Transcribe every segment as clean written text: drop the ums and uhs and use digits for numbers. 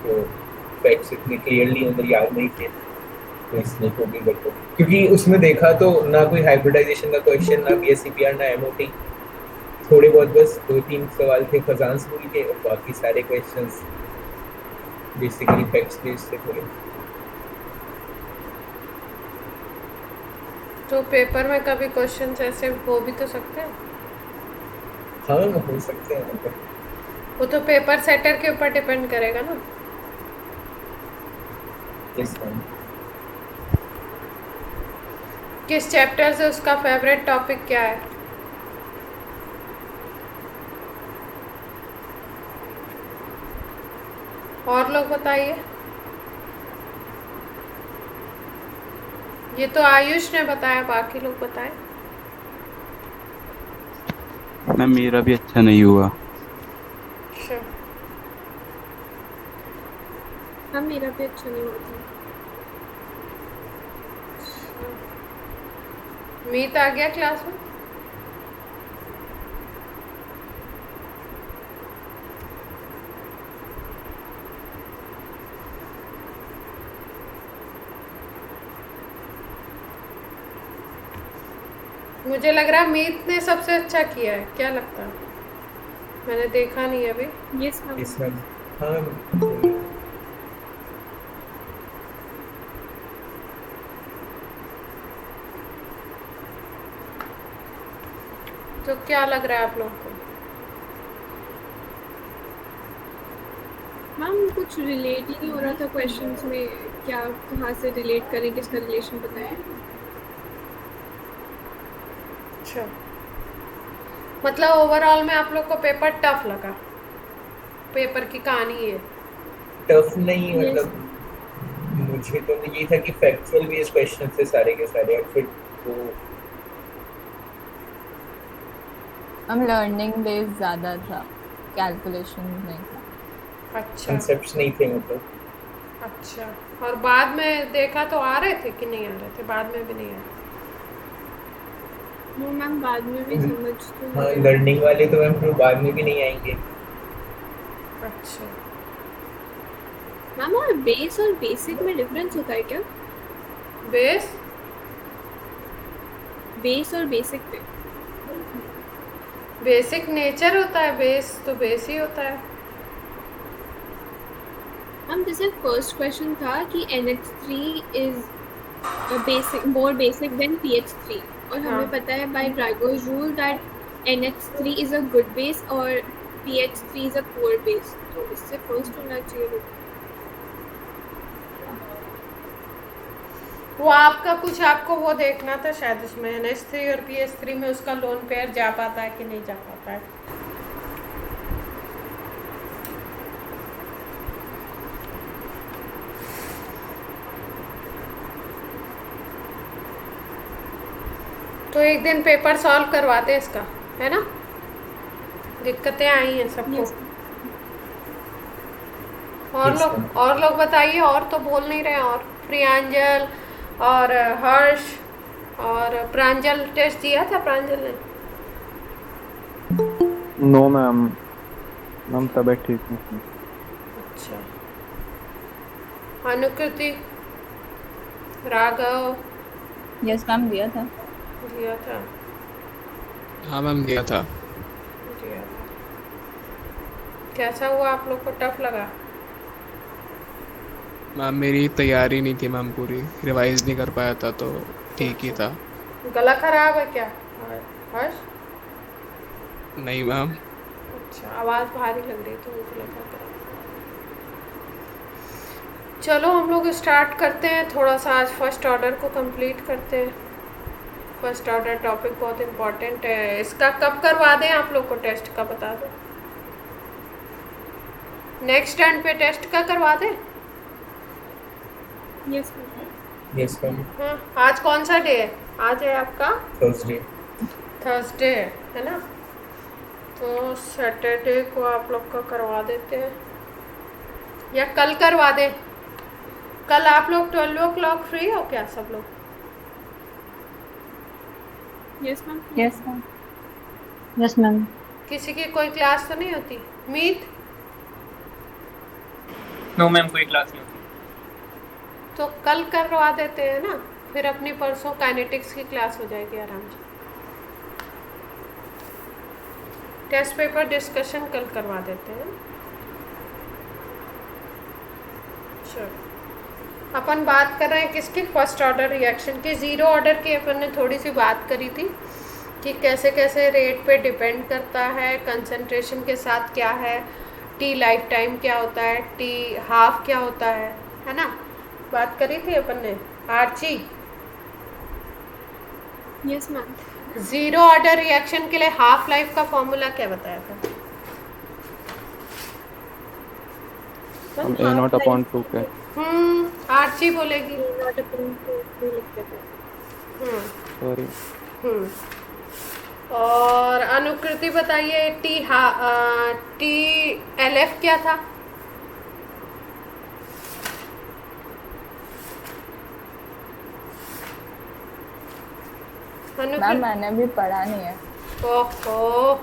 तो फैक्ट्स इतने क्लियरली अंदर याद नहीं थे, तो इसलिए को भी गलत, क्योंकि उसमें देखा तो ना कोई हाइब्रिडाइजेशन का क्वेश्चन, ना बीएससीपीआर, ना एमओटी, थोड़े बहुत बस 2-3 सवाल थे फजांस रूल के, और बाकी सारे क्वेश्चंस बेसिकली फैक्ट्स बेस्ड थे थोड़े। तो पेपर में कभी क्वेश्चन ऐसे हो भी तो सकते हैं। हाँ हो सकते हैं मतलब। वो तो पेपर सेटर के ऊपर डिपेंड करेगा ना। इस टाइम किस चैप्टर से उसका फेवरेट टॉपिक क्या है? और लोग बताइए। ये तो आयुष ने बताया, बाकी लोग बताएं। मैम मेरा भी अच्छा नहीं हुआ। अच्छा, हाँ मेरा भी अच्छा नहीं हुआ था। मीत आ गया क्लास में? मुझे लग रहा है मीत ने सबसे अच्छा किया है, क्या लगता है? मैंने देखा नहीं अभी। Yes ma'am. इसमें हाँ सही है। तो क्या लग रहा है आप लोग को? मैम कुछ रिलेट ही नहीं हो रहा था क्वेश्चंस में, क्या कहाँ से रिलेट करें, किसका रिलेशन बताएं। अच्छा, मतलब ओवरऑल में आप लोग को पेपर टफ लगा? पेपर की कहानी है। टफ नहीं यस। मतलब, मुझे तो ये था कि फैक्चुअल बेस्ड क्वेश्चन थे सारे के सारे, और फिर तो हम लर्निंग बेस्ड ज्यादा था, कैलकुलेशन नहीं था। अच्छा कंसेप्ट्स नहीं थे मतलब। अच्छा। और बाद में देखा तो आ रहे थे कि नहीं आ रहे थे? बाद में भी नहीं आ रहे? वो मैम बाद में भी समझ तो हाँ नहीं आया। लर्निंग वाले तो मैम फिर बाद में भी नहीं आएंगे। अच्छा, मैम और बेस और बेसिक में डिफरेंस होता है क्या? बेस बेस और बेसिक पे। बेसिक नेचर होता है, बेस तो बेस ही होता है। मैम जैसे फर्स्ट क्वेश्चन था कि NH3 is basic more basic than PH3, और हाँ, हमें पता है by Drago's rule that NH3 is a good base और PH3 is a poor base, तो इससे फर्स्ट होना चाहिए वो। वो आपका कुछ आपको वो देखना था शायद, उसमें NH3 और PH3 में उसका लोन पेयर जा पाता है कि नहीं जा पाता है। तो एक दिन पेपर सॉल्व करवाते हैं इसका, है ना? दिक्कतें आई हैं सबको। यस। Yes ma'am. और लोग बताइए, और तो बोल नहीं रहे। और प्रियांजल और हर्ष और प्रांजल, टेस्ट दिया था प्रांजल ने? नो मैम, मैम तबीयत ठीक नहीं थी। अच्छा। अनुकृति, राघव यस मैम, दिया था। दिया था? हाँ मैम दिया था। दिया था। कैसा हुआ आप लोग को? टफ लगा? मैम मेरी तैयारी नहीं थी मैम, पूरी रिवाइज नहीं कर पाया था, तो ठीक ही था। गला खराब है क्या हर्ष? नहीं मैम। अच्छा, आवाज़ भारी लग रही थी, मुझे लगा खराब। चलो हम लोग स्टार्ट करते हैं, थोड़ा सा आज फर्स्ट ऑर्डर को कंप्लीट करते हैं। फर्स्ट ऑर्डर टॉपिक बहुत इम्पोर्टेंट है। इसका कब करवा दें आप लोग को टेस्ट का, बता दो। नेक्स्ट टर्न पे टेस्ट का करवा दें? Yes ma'am. Yes ma'am. हाँ, आज कौन सा डे है? आज है आपका थर्सडे। थर्सडे, है ना? तो सैटरडे को आप लोग का करवा देते हैं, या कल करवा दें? कल आप लोग 12 o'clock फ्री हो क्या सब लोग? Yes ma'am. Yes ma'am. Yes ma'am. किसी की कोई क्लास तो नहीं होती? मीत नो मैम, कोई क्लास नहीं होती। तो कल करवा देते हैं ना, फिर अपनी परसों काइनेटिक्स की क्लास हो जाएगी आराम से। टेस्ट पेपर डिस्कशन कल करवा देते हैं। चलो, अपन बात कर रहे हैं किसकी, फर्स्ट ऑर्डर रिएक्शन की। ज़ीरो ऑर्डर की अपन ने थोड़ी सी बात करी थी कि कैसे कैसे रेट पे डिपेंड करता है, कंसंट्रेशन के साथ क्या है, टी लाइफ टाइम क्या होता है, टी हाफ क्या होता है ना, बात करी थी अपन ने। Archi, yes ma'am. Zero order reaction के लिए हाफ लाइफ का फॉर्मूला क्या बताया था? हम ए नॉट अपॉन 2 के। आर्ची बोलेगी। नॉट अपॉन 2 लिखते थे। हम्म सॉरी। हम्म और अनुकृति बताइए, टी एल एफ क्या था? मैम मैंने भी पढ़ा नहीं है। ओहो,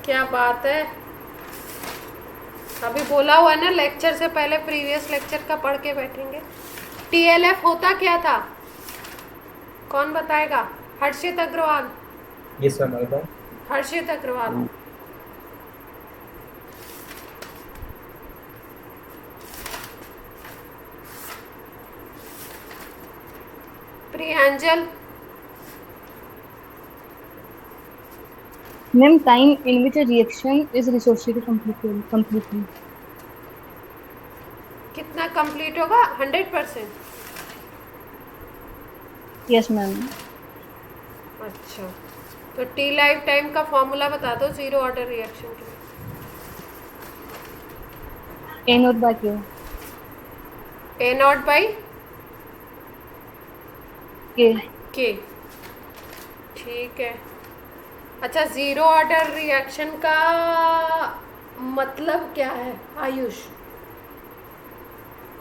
क्या बात है, अभी बोला हुआ है ना, लेक्चर से पहले प्रीवियस लेक्चर का पढ़ के बैठेंगे। टीएलएफ होता क्या था, कौन बताएगा? हर्षित अग्रवाल। यस मैम, बताओ। हर्षित Agarwal. प्रियांजल। Ma'am, time in which a reaction is dissociated completely. कितना कंप्लीट होगा? 100%? Yes, ma'am. अच्छा, तो टी लाइफ टाइम का फॉर्मूला बता दो जीरो ऑर्डर रिएक्शन के लिए। A naught by K. A not by K. के, ठीक है। अच्छा, ज़ीरो ऑर्डर रिएक्शन का मतलब क्या है Ayush?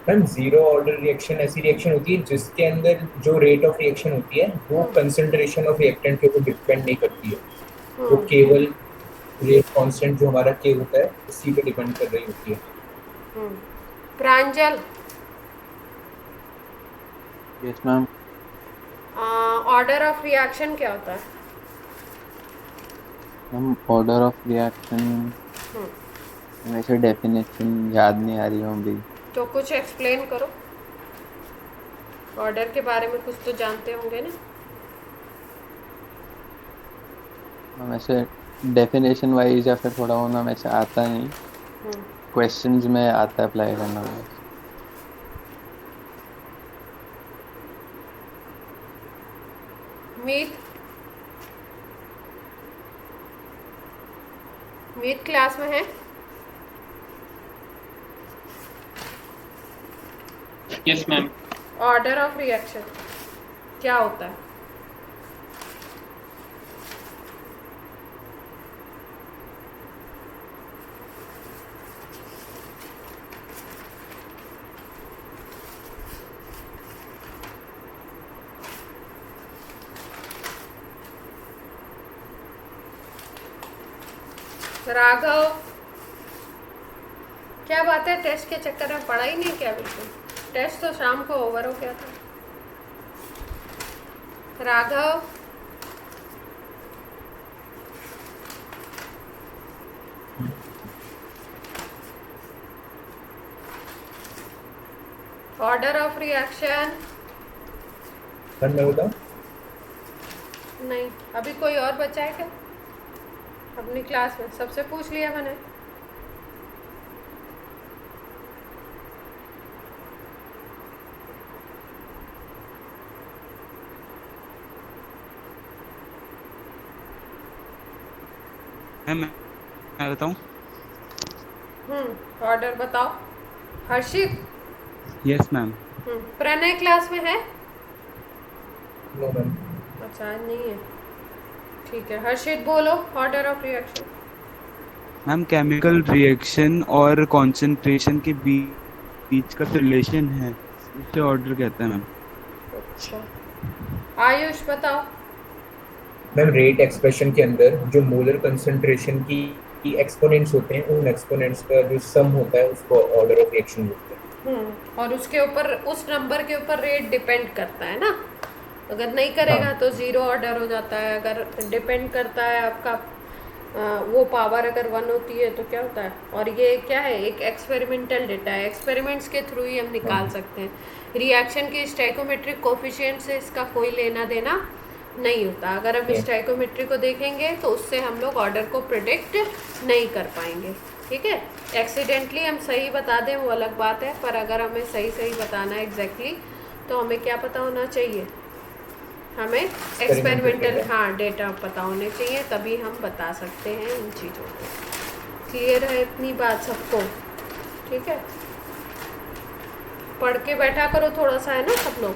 Ma'am, zero order reaction ऐसी रिएक्शन होती है जिसके अंदर जो रेट ऑफ रिएक्शन होती है वो कंसंट्रेशन ऑफ रिएक्टेंट के ऊपर डिपेंड नहीं करती है, वो केवल रेट कांस्टेंट जो हमारा के होता है उसी पे डिपेंड कर रही होती है। Pranjal. Yes ma'am. Order of reaction क्या होता है? मैम, ऑर्डर ऑफ रिएक्शन वैसे डेफिनेशन याद नहीं आ रही हूँ अभी। तो कुछ एक्सप्लेन करो, ऑर्डर के बारे में कुछ तो जानते होंगे ना। मैम ऐसे डेफिनेशन वाइज या फिर थोड़ा होना वैसे आता नहीं, क्वेश्चंस में आता है अप्लाई करना। मीत, मीत क्लास में है? Yes ma'am. Order of reaction क्या होता है? राघव, क्या बात है, टेस्ट के चक्कर में पढ़ा ही नहीं क्या? बिल्कुल, टेस्ट तो शाम को ओवर हो गया था। राघव, ऑर्डर ऑफ रिएक्शन मैं बताऊं? नहीं, अभी कोई और बचा है क्या अपनी क्लास में? सबसे पूछ लिया मैंने। मैं बताऊं? ऑर्डर बताओ। Harshit. Yes ma'am. Pranay class में है? No ma'am. अच्छा, आज नहीं है, ठीक है। हर्षित बोलो order of reaction. Ma'am, chemical reaction और कंसंट्रेशन के बीच का रिलेशन है, उसे ऑर्डर कहते हैं मैम। अच्छा, आयुष बताओ। मैम, रेट एक्सप्रेशन के अंदर जो मोलर कंसंट्रेशन की कि एक्सपोनेंट्स होते हैं, उन एक्सपोनेंट्स का जो सम होता है उसको ऑर्डर ऑफ रिएक्शन बोलते हैं। और उसके ऊपर, उस नंबर के ऊपर रेट डिपेंड करता है ना। अगर नहीं करेगा तो ज़ीरो ऑर्डर हो जाता है, अगर डिपेंड करता है आपका वो पावर अगर 1 होती है तो क्या होता है। और ये क्या है, एक एक्सपेरिमेंटल डेटा है, एक्सपेरिमेंट्स के थ्रू ही हम निकाल सकते हैं। रिएक्शन के स्टोइकोमेट्रिक कोफिशिएंट से इसका कोई लेना देना नहीं होता। अगर हम स्टोइकोमेट्री को देखेंगे तो उससे हम लोग ऑर्डर को प्रिडिक्ट नहीं कर पाएंगे, ठीक है। एक्सीडेंटली हम सही बता दें वो अलग बात है, पर अगर हमें सही सही बताना है एग्जैक्टली तो हमें क्या पता होना चाहिए, हमें एक्सपेरिमेंटल डेटा पता होने चाहिए, तभी हम बता सकते हैं इन चीज़ों को। क्लियर है इतनी बात सबको, ठीक है। पढ़ के बैठा करो थोड़ा सा, है ना सब लोग।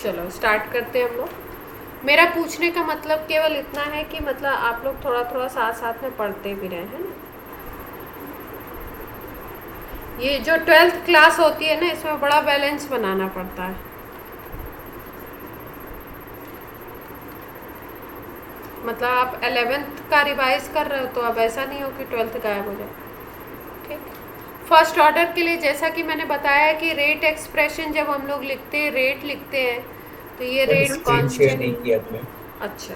चलो स्टार्ट करते हैं हम लोग। मेरा पूछने का मतलब केवल इतना है कि मतलब आप लोग थोड़ा थोड़ा साथ साथ में पढ़ते भी रहे, है ना। ये जो 12th क्लास होती है ना, इसमें बड़ा बैलेंस बनाना पड़ता है। मतलब आप 11th का रिवाइज कर रहे हो तो अब ऐसा नहीं हो कि 12th गायब हो जाए, ठीक। फर्स्ट ऑर्डर के लिए जैसा कि मैंने बताया कि रेट एक्सप्रेशन जब हम लोग लिखते हैं, रेट लिखते हैं, तो ये रेट स्क्रीन शेयर नहीं कांस्टेंट। किया आपने। अच्छा,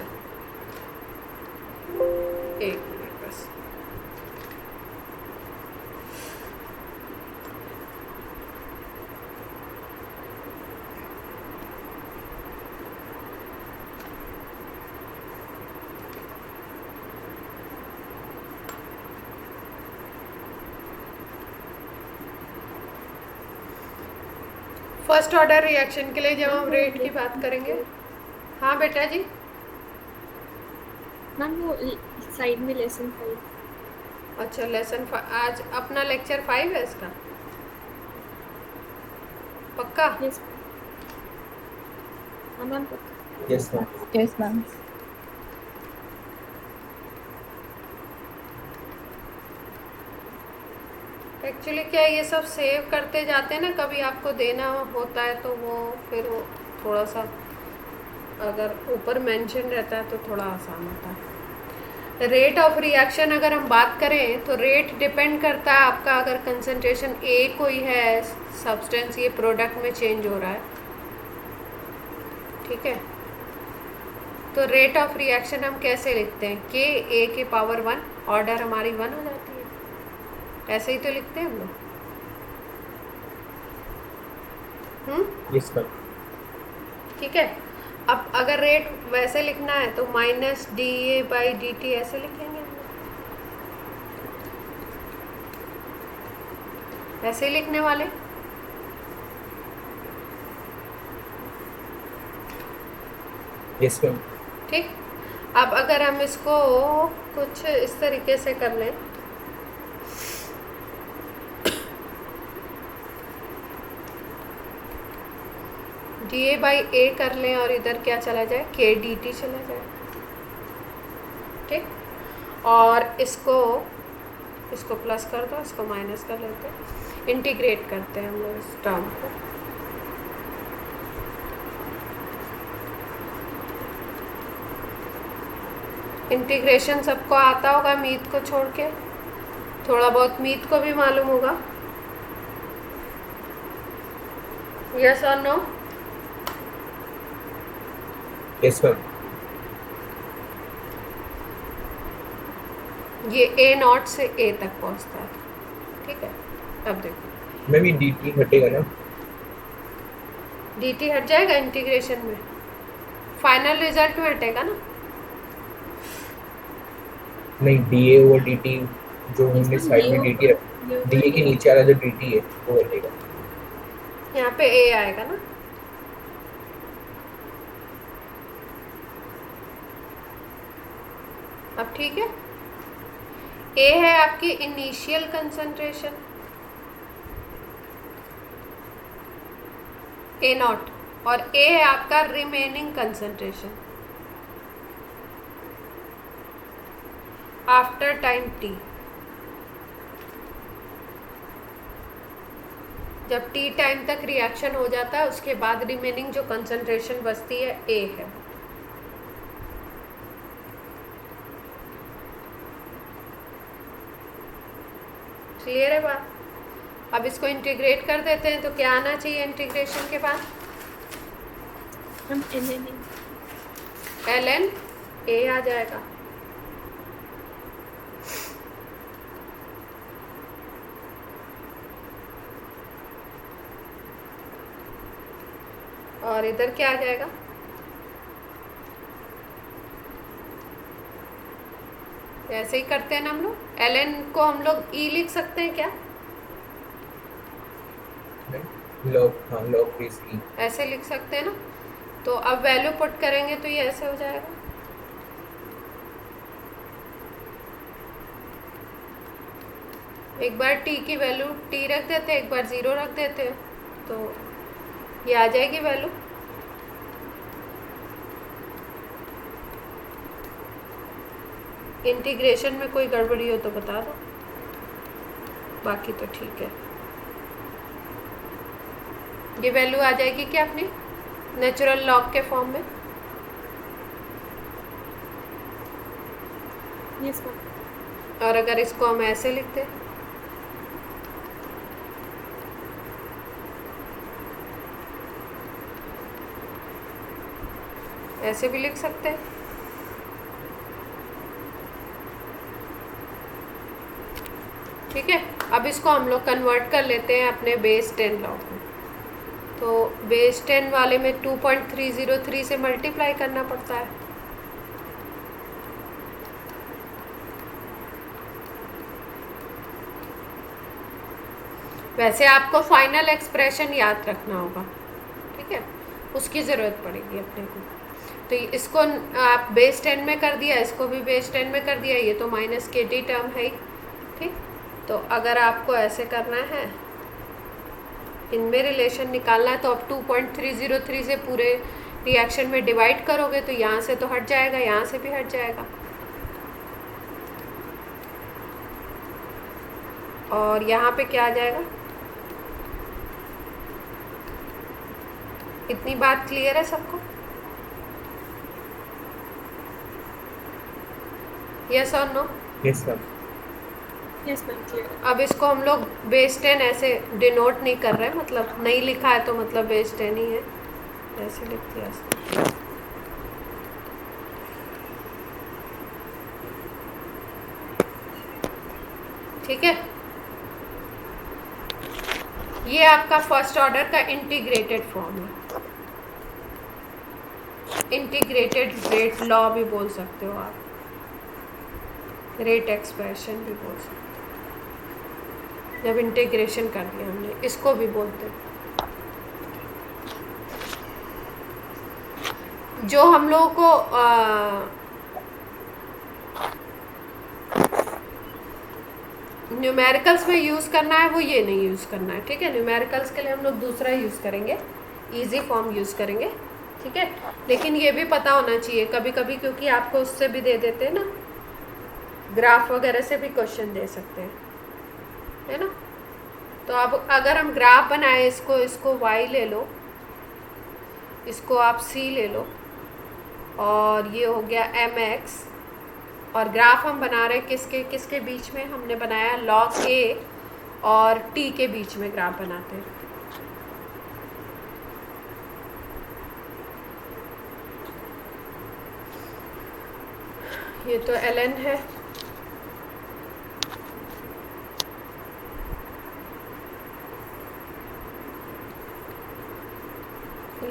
एक मिनट बस। फर्स्ट ऑर्डर रिएक्शन के लिए जब हम रेट की बात करेंगे। हाँ बेटा जी। मैम वो साइड में लेसन 5। अच्छा लेसन आज अपना लेक्चर 5 है इसका, पक्का? यस मैम पक्का। Yes ma'am. Yes ma'am. Actually क्या ये सब सेव करते जाते हैं ना, कभी आपको देना होता है तो वो फिर वो थोड़ा सा अगर ऊपर मेंशन रहता है तो थोड़ा आसान होता है। रेट ऑफ रिएक्शन अगर हम बात करें तो रेट डिपेंड करता है आपका, अगर कंसंट्रेशन ए कोई है सब्सटेंस, ये प्रोडक्ट में चेंज हो रहा है, ठीक है। तो रेट ऑफ रिएक्शन हम कैसे लिखते हैं, के ए के पावर 1, ऑर्डर हमारी 1 हो जाती है, ऐसे ही तो लिखते हैं हम लोग। Yes ma'am. ठीक है। अब अगर रेट वैसे लिखना है तो minus D A by D T ऐसे लिखेंगे हम लोग। ऐसे ही लिखने वाले। Yes ma'am. ठीक। अब अगर हम इसको कुछ इस तरीके से कर लें, डी ए बाई ए कर लें और इधर क्या चला जाए, के डी टी चला जाए, ठीक। और इसको प्लस कर दो, इसको माइनस कर लेते हैं, इंटीग्रेट करते हैं हम लोग इस टर्म को। इंटीग्रेशन सबको आता होगा मीत को छोड़ के, थोड़ा बहुत मीत को भी मालूम होगा। यस और नो? Yes ma'am. ये ए नॉट से ए तक पहुंचता है, ठीक है। अब देखो मैम ये डी टी हटेगा ना? डी टी हट जाएगा इंटीग्रेशन में, फाइनल रिजल्ट में हटेगा ना। नहीं, D A over D T जो हमने साइड में डी टी डी ए के नीचे वाला जो डी टी है वो हटेगा। यहाँ पे ए आएगा ना। अब ठीक है। ए है आपकी इनिशियल कंसंट्रेशन, ए नॉट, और ए है आपका remaining concentration after time T. जब टी टाइम तक रिएक्शन हो जाता है उसके बाद रिमेनिंग जो कंसंट्रेशन बचती है ए है। क्लियर है बात? अब इसको इंटीग्रेट कर देते हैं तो क्या आना चाहिए इंटीग्रेशन के बाद? हम ln ln a आ जाएगा। और इधर क्या आ जाएगा? ऐसे ही करते हैं ना हम लोग। ln को हम लोग e लिख सकते हैं क्या? log बेस ई ऐसे लिख सकते हैं ना। तो अब वैल्यू पुट करेंगे तो ये ऐसे हो जाएगा। एक बार t की वैल्यू t रख देते हैं, एक बार 0 रख देते हैं, तो ये आ जाएगी वैल्यू। इंटीग्रेशन में कोई गड़बड़ी हो तो बता दो, बाकी तो ठीक है। ये वैल्यू आ जाएगी क्या अपनी नेचुरल लॉग के फॉर्म में? Yes ma'am. और अगर इसको हम ऐसे लिखते, ऐसे भी लिख सकते हैं। ठीक है, अब इसको हम लोग कन्वर्ट कर लेते हैं अपने बेस 10 लॉग में। तो बेस 10 वाले में 2.303 से मल्टीप्लाई करना पड़ता है। वैसे आपको फाइनल एक्सप्रेशन याद रखना होगा, ठीक है, उसकी ज़रूरत पड़ेगी अपने को। तो इसको आप बेस 10 में कर दिया, इसको भी बेस 10 में कर दिया, ये तो माइनस के टी टर्म है ही। ठीक, तो अगर आपको ऐसे करना है, इनमें रिलेशन निकालना है, तो अब 2.303 से पूरे रिएक्शन में डिवाइड करोगे तो यहाँ से तो हट जाएगा, यहाँ से भी हट जाएगा, और यहाँ पे क्या आ जाएगा? इतनी बात क्लियर है सबको? यस और no? Yes ma'am. Yes ma'am clear. अब इसको हम लोग बेस 10 ऐसे डिनोट नहीं कर रहे, मतलब नहीं लिखा है तो मतलब बेस 10 ही है, ऐसे लिख दिया। ठीक है, ये आपका फर्स्ट ऑर्डर का इंटीग्रेटेड फॉर्म है। इंटीग्रेटेड रेट लॉ भी बोल सकते हो आप, रेट एक्सप्रेशन भी बोल सकते हो। जब इंटीग्रेशन कर दिया हमने, इसको भी बोलते हैं। जो हम लोगों को न्यूमेरिकल्स में यूज़ करना है वो ये नहीं यूज़ करना है। ठीक है, न्यूमेरिकल्स के लिए हम लोग दूसरा यूज़ करेंगे, इजी फॉर्म यूज़ करेंगे। ठीक है, लेकिन ये भी पता होना चाहिए कभी कभी, क्योंकि आपको उससे भी दे देते हैं ना, ग्राफ वगैरह से भी क्वेश्चन दे सकते हैं, है ना। तो अब अगर हम ग्राफ बनाए, इसको y ले लो, इसको आप c ले लो, और ये हो गया mx, और ग्राफ हम बना रहे हैं किसके बीच में? हमने बनाया log a और t के बीच में ग्राफ बनाते हैं। ये तो ln है,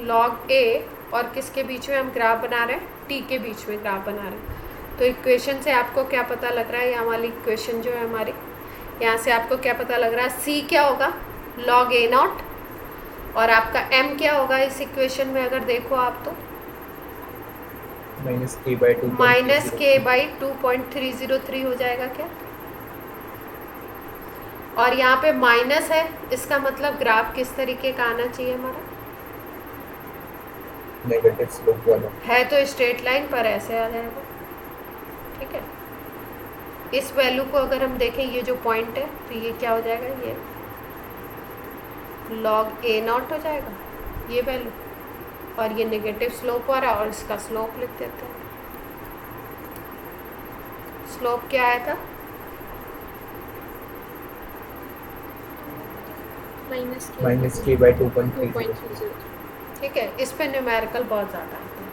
log a, और किसके बीच में हम ग्राफ बना रहे हैं? t के बीच में ग्राफ बना रहे हैं। तो इक्वेशन से आपको क्या पता लग रहा है? यहाँ वाली इक्वेशन जो है हमारी, यहाँ से आपको क्या पता लग रहा है? c क्या होगा? log a नॉट, और आपका m क्या होगा इस इक्वेशन में अगर देखो आप तो? माइनस के बाई 2.303 हो जाएगा क्या? और यहाँ पे माइनस है, इसका मतलब ग्राफ किस तरीके का आना चाहिए हमारा? नेगेटिव स्लोप वाला है तो स्ट्रेट लाइन पर ऐसे आ जाएगा। ठीक है, इस वैल्यू को अगर हम देखें, ये जो पॉइंट है, तो ये क्या हो जाएगा? ये log a नॉट हो जाएगा ये वैल्यू, और ये नेगेटिव स्लोप हो रहा है, और इसका स्लोप लिख देते हैं। स्लोप क्या आया था? -k -k by 2.30। 2.30। ठीक है, इस पे न्यूमेरिकल बहुत ज़्यादा आता है।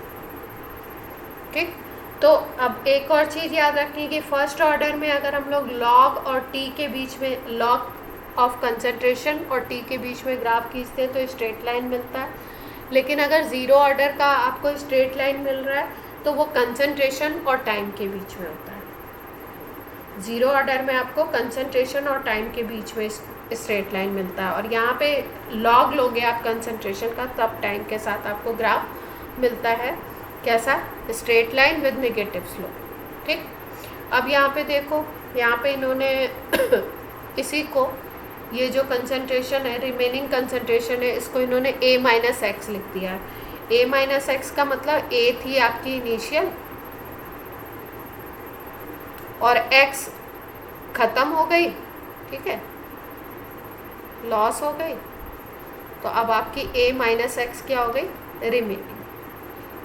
ठीक, तो अब एक और चीज़ याद रखनी कि फर्स्ट ऑर्डर में अगर हम लोग लॉग और टी के बीच में, लॉग ऑफ कंसंट्रेशन और टी के बीच में ग्राफ खींचते हैं तो स्ट्रेट लाइन मिलता है। लेकिन अगर ज़ीरो ऑर्डर का आपको स्ट्रेट लाइन मिल रहा है तो वो कंसंट्रेशन और टाइम के बीच में होता है। ज़ीरो ऑर्डर में आपको कंसंट्रेशन और टाइम के बीच में स्ट्रेट लाइन मिलता है, और यहाँ पे लॉग लोगे आप कंसंट्रेशन का तब टाइम के साथ आपको ग्राफ मिलता है। कैसा? Straight line with negative slope. ठीक, अब यहाँ पे देखो, यहाँ पे इन्होंने इसी को, ये जो कंसंट्रेशन है, रिमेनिंग कंसंट्रेशन है, इसको इन्होंने a माइनस एक्स लिख दिया है। a माइनस एक्स का मतलब a थी आपकी इनिशियल और x ख़त्म हो गई, ठीक है, लॉस हो गई, तो अब आपकी a माइनस एक्स क्या हो गई? रिमेनिंग।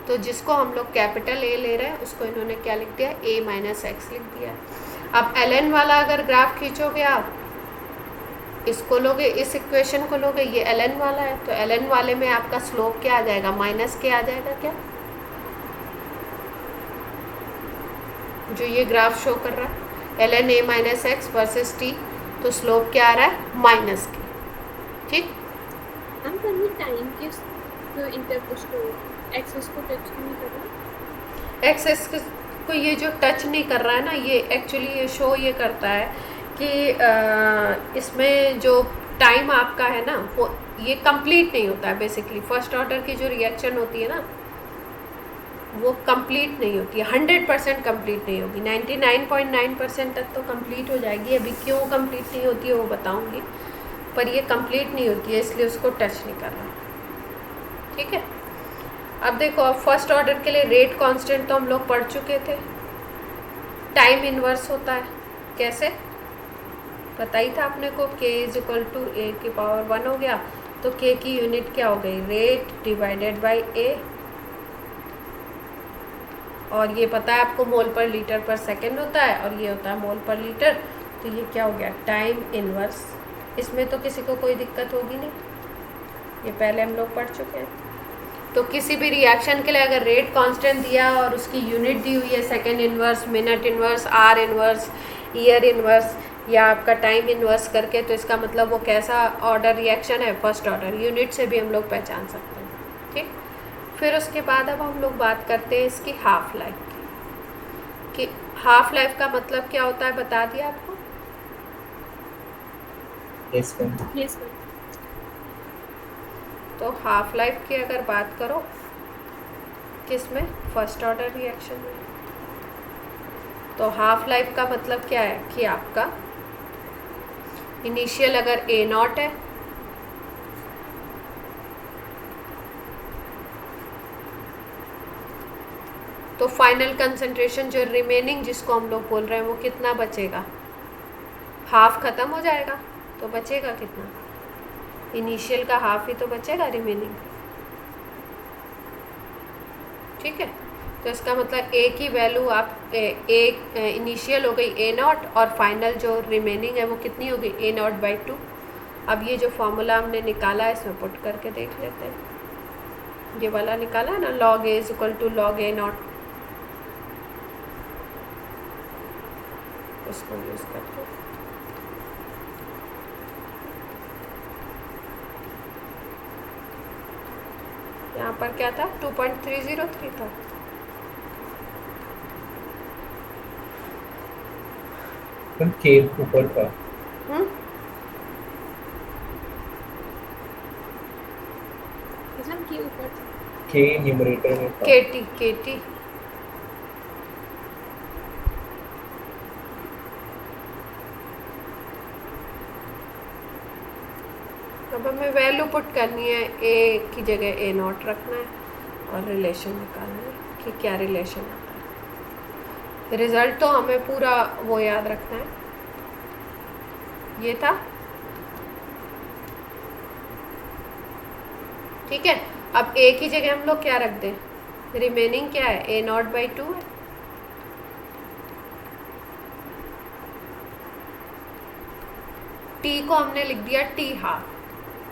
तो जिसको हम लोग कैपिटल A ले रहे हैं उसको इन्होंने क्या लिख दिया? a माइनस एक्स लिख दिया। अब ln वाला अगर ग्राफ खींचोगे आप, इसको लोगे, इस इक्वेशन को लोगे, ये ln वाला है, तो ln वाले में आपका स्लोप क्या आ जाएगा? माइनस के आ जाएगा क्या, जो ये ग्राफ शो कर रहा है ln a minus x versus t, तो स्लोप क्या आ रहा है? माइनस के। ठीक, हम कभी टाइम के इंटरवल्स को एक्सेस को टच नहीं कर रहा। एक्सेस को ये जो टच नहीं कर रहा है ना, ये एक्चुअली ये शो ये करता है कि इसमें जो टाइम आपका है ना वो ये कंप्लीट नहीं होता है। बेसिकली फर्स्ट ऑर्डर की जो रिएक्शन होती है ना वो कंप्लीट नहीं होती है, 100% कंप्लीट नहीं होगी, 99.9% तक तो कंप्लीट हो जाएगी। अभी क्यों कंप्लीट नहीं होती है वो बताऊंगी, पर ये कंप्लीट नहीं होती है इसलिए उसको टच नहीं कर रहा। ठीक है, अब देखो, अब फर्स्ट ऑर्डर के लिए रेट कांस्टेंट तो हम लोग पढ़ चुके थे। टाइम इन्वर्स होता है, कैसे पता ही था अपने को, k is equal to a की पावर 1 हो गया, तो k की यूनिट क्या हो गई? रेट डिवाइडेड बाय a, और ये पता है आपको मोल पर लीटर पर सेकंड होता है और ये होता है मोल पर लीटर, तो ये क्या हो गया? Time inverse. इसमें तो किसी को कोई दिक्कत होगी नहीं, ये पहले हम लोग पढ़ चुके हैं। तो किसी भी रिएक्शन के लिए अगर रेट कांस्टेंट दिया और उसकी यूनिट दी हुई है second inverse, minute inverse, hour inverse, year inverse या आपका टाइम इन्वर्स करके, तो इसका मतलब वो कैसा ऑर्डर रिएक्शन है? First order. यूनिट से भी हम लोग पहचान सकते हैं। ठीक, फिर उसके बाद अब हम लोग बात करते हैं इसकी हाफ लाइफ की, कि हाफ लाइफ का मतलब क्या होता है, बता दिया आपको? Yes ma'am. Yes ma'am. तो हाफ लाइफ की अगर बात करो किस में? फर्स्ट ऑर्डर रिएक्शन में। तो हाफ लाइफ का मतलब क्या है कि आपका इनिशियल अगर a नॉट है, तो फाइनल कंसंट्रेशन जो रिमेनिंग जिसको हम लोग बोल रहे हैं वो कितना बचेगा? हाफ ख़त्म हो जाएगा, तो बचेगा कितना? इनिशियल का हाफ ही तो बचेगा रिमेनिंग। ठीक है, तो इसका मतलब a की वैल्यू आप एक इनिशियल हो गई a नॉट और फाइनल जो रिमेनिंग है वो कितनी हो गई? a naught by 2। अब ये जो फॉर्मूला हमने निकाला है इसमें पुट करके देख लेते हैं। ये वाला निकाला है ना, log a is equal to log a naught, उसको यूज़ करते हैं। यहाँ पर क्या था? 2.303 था। के ऊपर का एग्जाम के ऊपर था। के न्यूमरेटर में था। केटी अब हमें वैल्यू पुट करनी है, a की जगह a नॉट रखना है और रिलेशन निकालना है कि क्या रिलेशन आता है। रिजल्ट तो हमें पूरा वो याद रखना है, ये था। ठीक है, अब a की जगह हम लोग क्या रख दें? रिमेनिंग क्या है? a नॉट बाई 2 है। t को हमने लिख दिया t हाफ,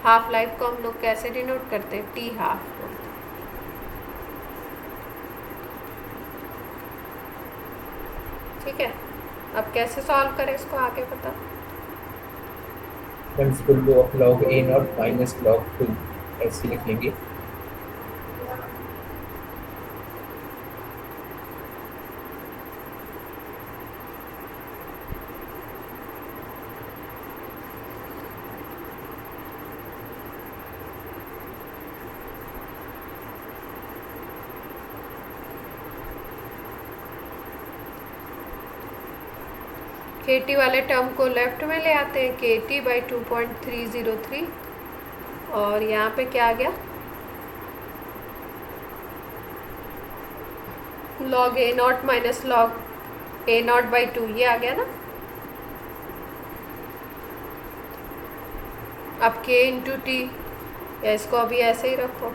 हाफ लाइफ को हम लोग कैसे डिनोट करते हैं, टी हाफ बोलते हैं। ठीक है, अब कैसे सॉल्व करें इसको आगे बता। प्रिंसिपल लो of log a naught minus log 2 ऐसे लिख लेंगे। KT वाले टर्म को लेफ्ट में ले आते हैं, KT बाई 2.303 और यहाँ पे क्या आ गया, log a naught minus log a naught by 2, ये आ गया ना। अब k इंटू टी, या इसको अभी ऐसे ही रखो।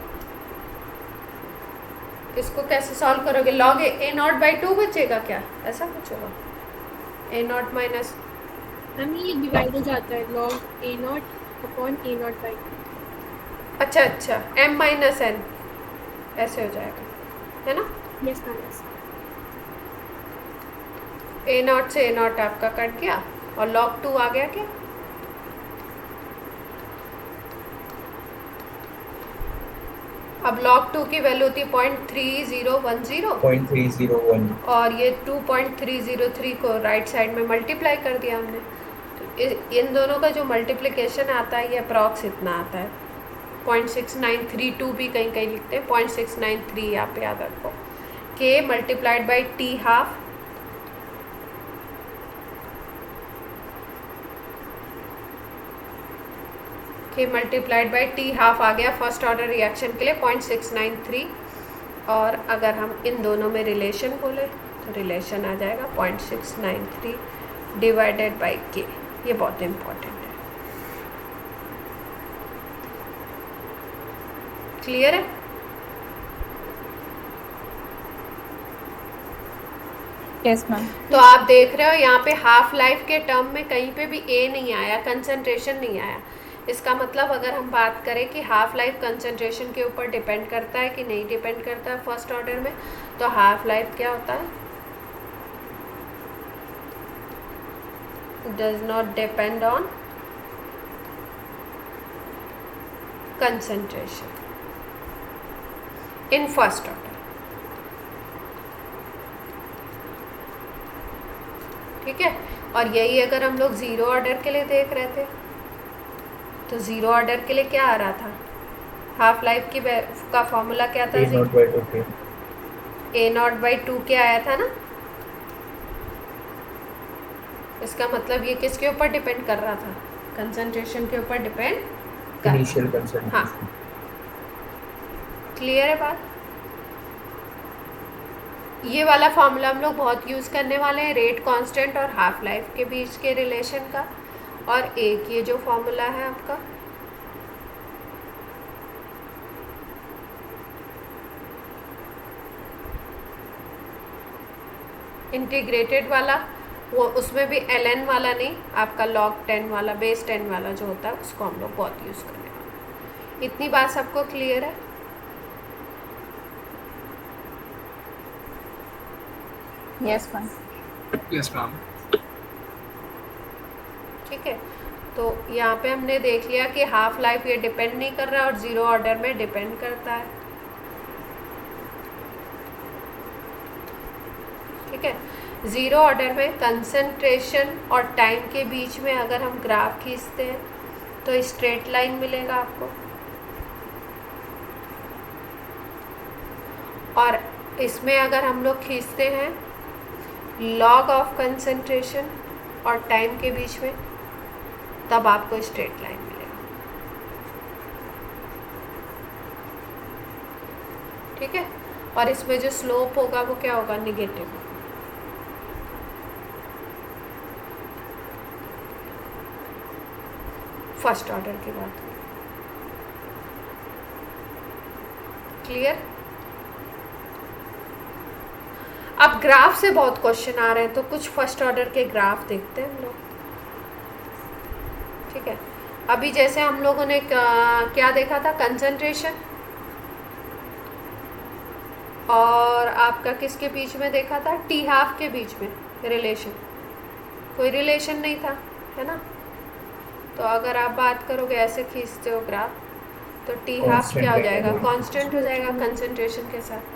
इसको कैसे सॉल्व करोगे, log a नॉट बाई 2 बचेगा क्या, ऐसा कुछ होगा, a नॉट माइनस, मैम ये डिवाइड हो जाता है log a not upon a naught by. अच्छा अच्छा, m माइनस n ऐसे हो जाएगा, है ना। Yes ma'am yes. a not से a नॉट आपका कट गया और log 2 आ गया क्या। अब log 2 की वैल्यू होती है 0.3010 0.301 और ये 2.303 को राइट साइड में मल्टीप्लाई कर दिया हमने, तो इन दोनों का जो मल्टीप्लिकेशन आता है ये अप्रॉक्स इतना आता है, 0.6932 भी कहीं कहीं लिखते हैं, 0.693 यहाँ पे याद रखो। k multiplied by t half, k multiplied by t half आ गया फर्स्ट ऑर्डर रिएक्शन के लिए 0.693, और अगर हम इन दोनों में रिलेशन बोले तो रिलेशन आ जाएगा 0.693 डिवाइडेड बाई k। ये बहुत इम्पोर्टेंट है, क्लियर है। Yes ma'am. तो आप देख रहे हो यहाँ पे हाफ लाइफ के टर्म में कहीं पे भी a नहीं आया, कंसंट्रेशन नहीं आया। इसका मतलब अगर हम बात करें कि हाफ लाइफ कंसंट्रेशन के ऊपर डिपेंड करता है कि नहीं डिपेंड करता है फर्स्ट ऑर्डर में, तो हाफ लाइफ क्या होता है, does not depend on concentration in first order. ठीक है, और यही अगर हम लोग ज़ीरो ऑर्डर के लिए देख रहे थे तो ज़ीरो ऑर्डर के लिए क्या आ रहा था, हाफ लाइफ की का फॉर्मूला क्या था, a नॉट बाई 2 के a नॉट बाई 2 के आया था ना। इसका मतलब ये किसके ऊपर डिपेंड कर रहा था, कंसंट्रेशन के ऊपर डिपेंड कर, इनिशियल कंसंट्रेशन। हाँ क्लियर है बात। ये वाला फॉर्मूला हम लोग बहुत यूज़ करने वाले हैं, रेट कांस्टेंट और हाफ लाइफ के बीच के रिलेशन का। और एक ये जो फॉर्मूला है आपका, इंटीग्रेटेड वाला, वो उसमें भी ln वाला नहीं, आपका log 10 वाला, बेस 10 वाला जो होता है उसको हम लोग बहुत यूज़ करने वाले। इतनी बात सबको क्लियर है। Yes ma'am. Yes ma'am. ठीक है, तो यहाँ पे हमने देख लिया कि हाफ लाइफ ये डिपेंड नहीं कर रहा और ज़ीरो ऑर्डर में डिपेंड करता है। ठीक है, ज़ीरो ऑर्डर में कंसंट्रेशन और टाइम के बीच में अगर हम ग्राफ खींचते हैं तो स्ट्रेट लाइन मिलेगा आपको, और इसमें अगर हम लोग खींचते हैं लॉग ऑफ कंसंट्रेशन और टाइम के बीच में, तब आपको स्ट्रेट लाइन मिलेगा। ठीक है, और इसमें जो स्लोप होगा वो क्या होगा, निगेटिव। फर्स्ट ऑर्डर की बात है, क्लियर। अब ग्राफ से बहुत क्वेश्चन आ रहे हैं, तो कुछ फर्स्ट ऑर्डर के ग्राफ देखते हैं हम लोग। ठीक है, अभी जैसे हम लोगों ने क्या देखा था, कंसंट्रेशन, और आपका किसके बीच में देखा था, टी हाफ के बीच में रिलेशन, कोई रिलेशन नहीं था, है ना। तो अगर आप बात करोगे ऐसे खींचते हो ग्राफ, तो टी हाफ Constant क्या हो रहेगा जाएगा, वो। कांस्टेंट हो जाएगा कंसंट्रेशन के साथ।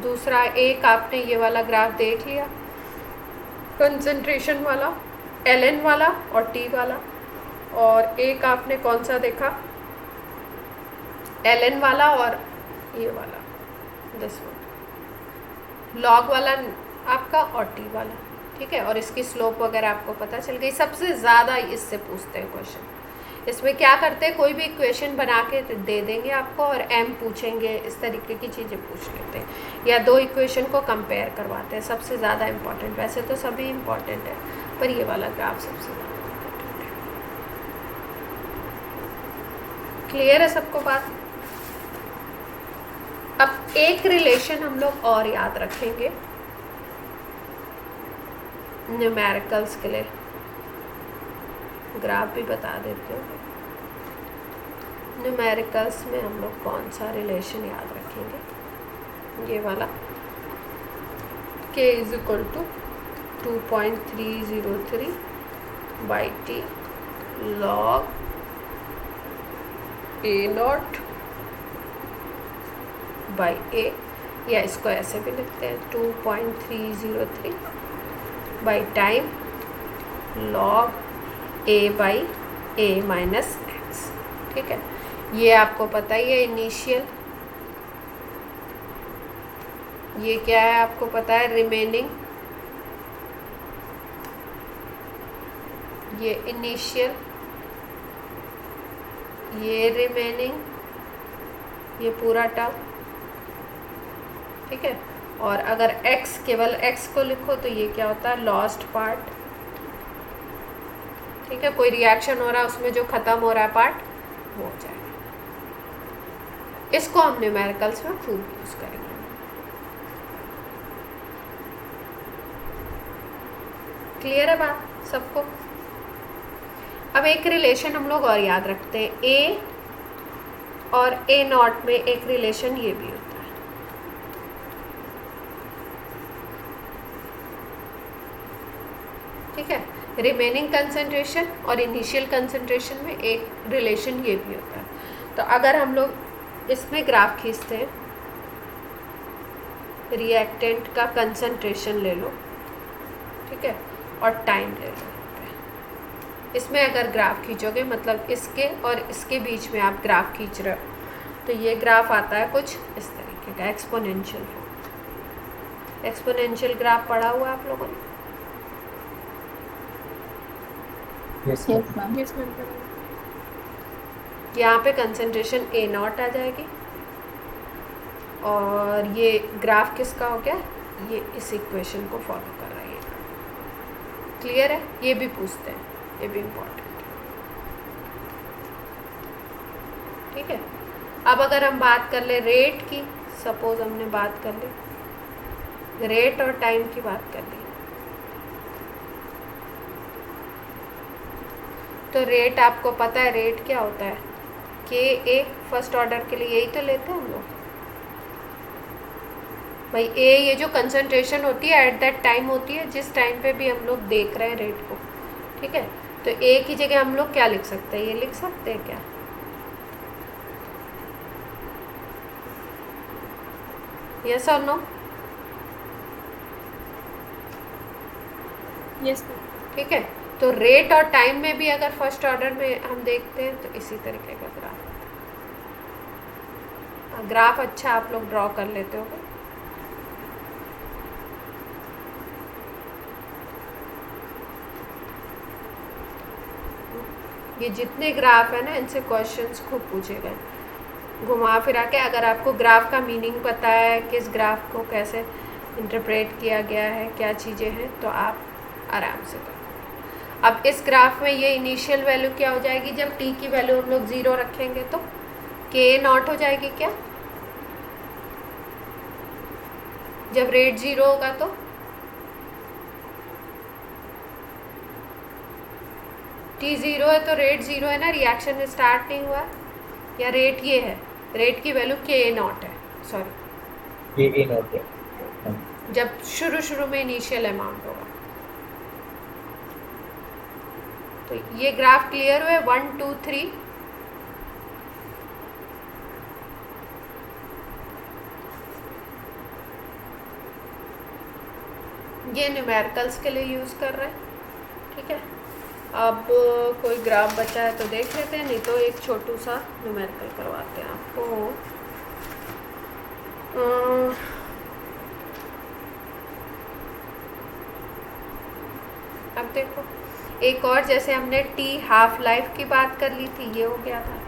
दूसरा, एक आपने ये वाला ग्राफ देख लिया, कंसंट्रेशन वाला, एल वाला और टी वाला, और एक आपने कौन सा देखा, एल वाला और ये वाला, दिस वन, लॉग वाला आपका और टी वाला, ठीक है। और इसकी स्लोप वगैरह आपको पता चल गई। सबसे ज़्यादा इससे पूछते हैं क्वेश्चन। इसमें क्या करते हैं, कोई भी इक्वेशन बना के दे देंगे आपको और एम पूछेंगे, इस तरीके की चीज़ें पूछ लेते हैं, या दो इक्वेशन को कंपेयर करवाते हैं। सबसे ज़्यादा इम्पॉर्टेंट, वैसे तो सभी इम्पॉर्टेंट है, पर ये वाला ग्राफ सबसे ज़्यादा इम्पॉर्टेंट है। क्लियर है सबको बात। अब एक रिलेशन हम लोग और याद रखेंगे न्यूमेरिकल्स के लिए, ग्राफ भी बता देते हो। न्यूमेरिकल्स में हम लोग कौन सा रिलेशन याद रखेंगे, ये वाला, k is equal to 2.303 by t log a naught by a, या इसको ऐसे भी लिखते हैं 2.303 by time log a by a minus x, ठीक है। ये आपको पता ही है इनिशियल, ये क्या है आपको पता है, रिमेनिंग, ये इनिशियल, ये रिमेनिंग, ये पूरा टर्म, ठीक है। और अगर x, केवल x को लिखो तो ये क्या होता है, लॉस्ट पार्ट, ठीक है। कोई रिएक्शन हो रहा है उसमें जो ख़त्म हो रहा है पार्ट, वो हो जाएगा। इसको हम न्यूमेरिकल्स में खूब यूज़ करेंगे। क्लियर है बात सबको। अब एक रिलेशन हम लोग और याद रखते हैं, a और a नॉट में एक रिलेशन ये भी होता है, ठीक है। रिमेनिंग कंसंट्रेशन और इनिशियल कंसंट्रेशन में एक रिलेशन ये भी होता है। तो अगर हम लोग इसमें ग्राफ खींचते हैं, रिएक्टेंट का कंसंट्रेशन ले लो, ठीक है, और टाइम ले लो। इसमें अगर ग्राफ खींचोगे, मतलब इसके और इसके बीच में आप ग्राफ खींच रहे हो, तो ये ग्राफ आता है कुछ इस तरीके का, एक्सपोनेंशियल फॉर्म। एक्सपोनेंशियल ग्राफ पढ़ा हुआ आप लोगों ने? Yes yes ma'am. Yes ma'am. यहाँ पे कंसंट्रेशन ए नॉट आ जाएगी, और ये ग्राफ किसका हो गया, ये इस इक्वेशन को फॉलो कर रहा है। क्लियर है? ये भी पूछते हैं, ये भी इम्पोर्टेंट है, ठीक है। अब अगर हम बात कर ले रेट की, सपोज हमने बात कर ली रेट और टाइम की बात कर ली, तो रेट आपको पता है, रेट क्या होता है, के ए, फर्स्ट ऑर्डर के लिए यही तो लेते हैं हम लोग भाई। ए ये जो कंसंट्रेशन होती है एट दैट टाइम होती है, जिस टाइम पे भी हम लोग देख रहे हैं रेट को, ठीक है। तो ए की जगह हम लोग क्या लिख सकते हैं, ये लिख सकते हैं क्या, यस और नो? यस, ठीक है। तो रेट और टाइम में भी अगर फर्स्ट ऑर्डर में हम देखते हैं तो इसी तरीके का ग्राफ होता है। ग्राफ अच्छा आप लोग ड्रॉ कर लेते हो। ये जितने ग्राफ है ना, इनसे क्वेश्चंस खूब पूछे गए घुमा फिरा के। अगर आपको ग्राफ का मीनिंग पता है, किस ग्राफ को कैसे इंटरप्रेट किया गया है, क्या चीज़ें हैं, तो आप आराम से करो। अब इस ग्राफ में ये इनिशियल वैल्यू क्या हो जाएगी, जब टी की वैल्यू हम लोग 0 रखेंगे तो के नॉट हो जाएगी क्या, जब रेट 0 होगा तो टी ज़ीरो है तो रेट ज़ीरो है ना, रिएक्शन स्टार्ट नहीं हुआ, या रेट ये है, रेट की वैल्यू के ए नॉट है, सॉरी ये ए नॉट है। हाँ। जब शुरू में इनिशियल अमाउंट होगा। तो ये ग्राफ क्लियर हुए 1 2 3। ये न्यूमेरिकल्स के लिए यूज़ कर रहे हैं, ठीक है। अब कोई ग्राफ बचा है तो देख लेते हैं, नहीं तो एक छोटू सा न्यूमेरिकल करवाते हैं आपको। अब देखो एक और, जैसे हमने टी हाफ लाइफ की बात कर ली थी, ये हो गया था,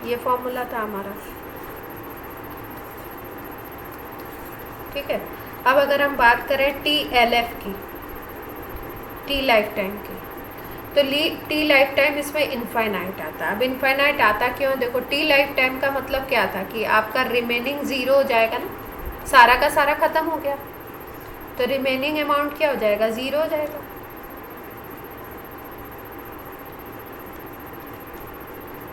ये फॉर्मूला था हमारा, ठीक है। अब अगर हम बात करें टी एल एफ की, टी लाइफ टाइम की, तो टी लाइफ टाइम इसमें इनफाइनाइट आता है। अब इनफाइनाइट आता क्यों? देखो टी लाइफ टाइम का मतलब क्या था कि आपका रिमेनिंग ज़ीरो हो जाएगा ना, सारा का सारा ख़त्म हो गया, तो रिमेनिंग अमाउंट क्या हो जाएगा? ज़ीरो हो जाएगा।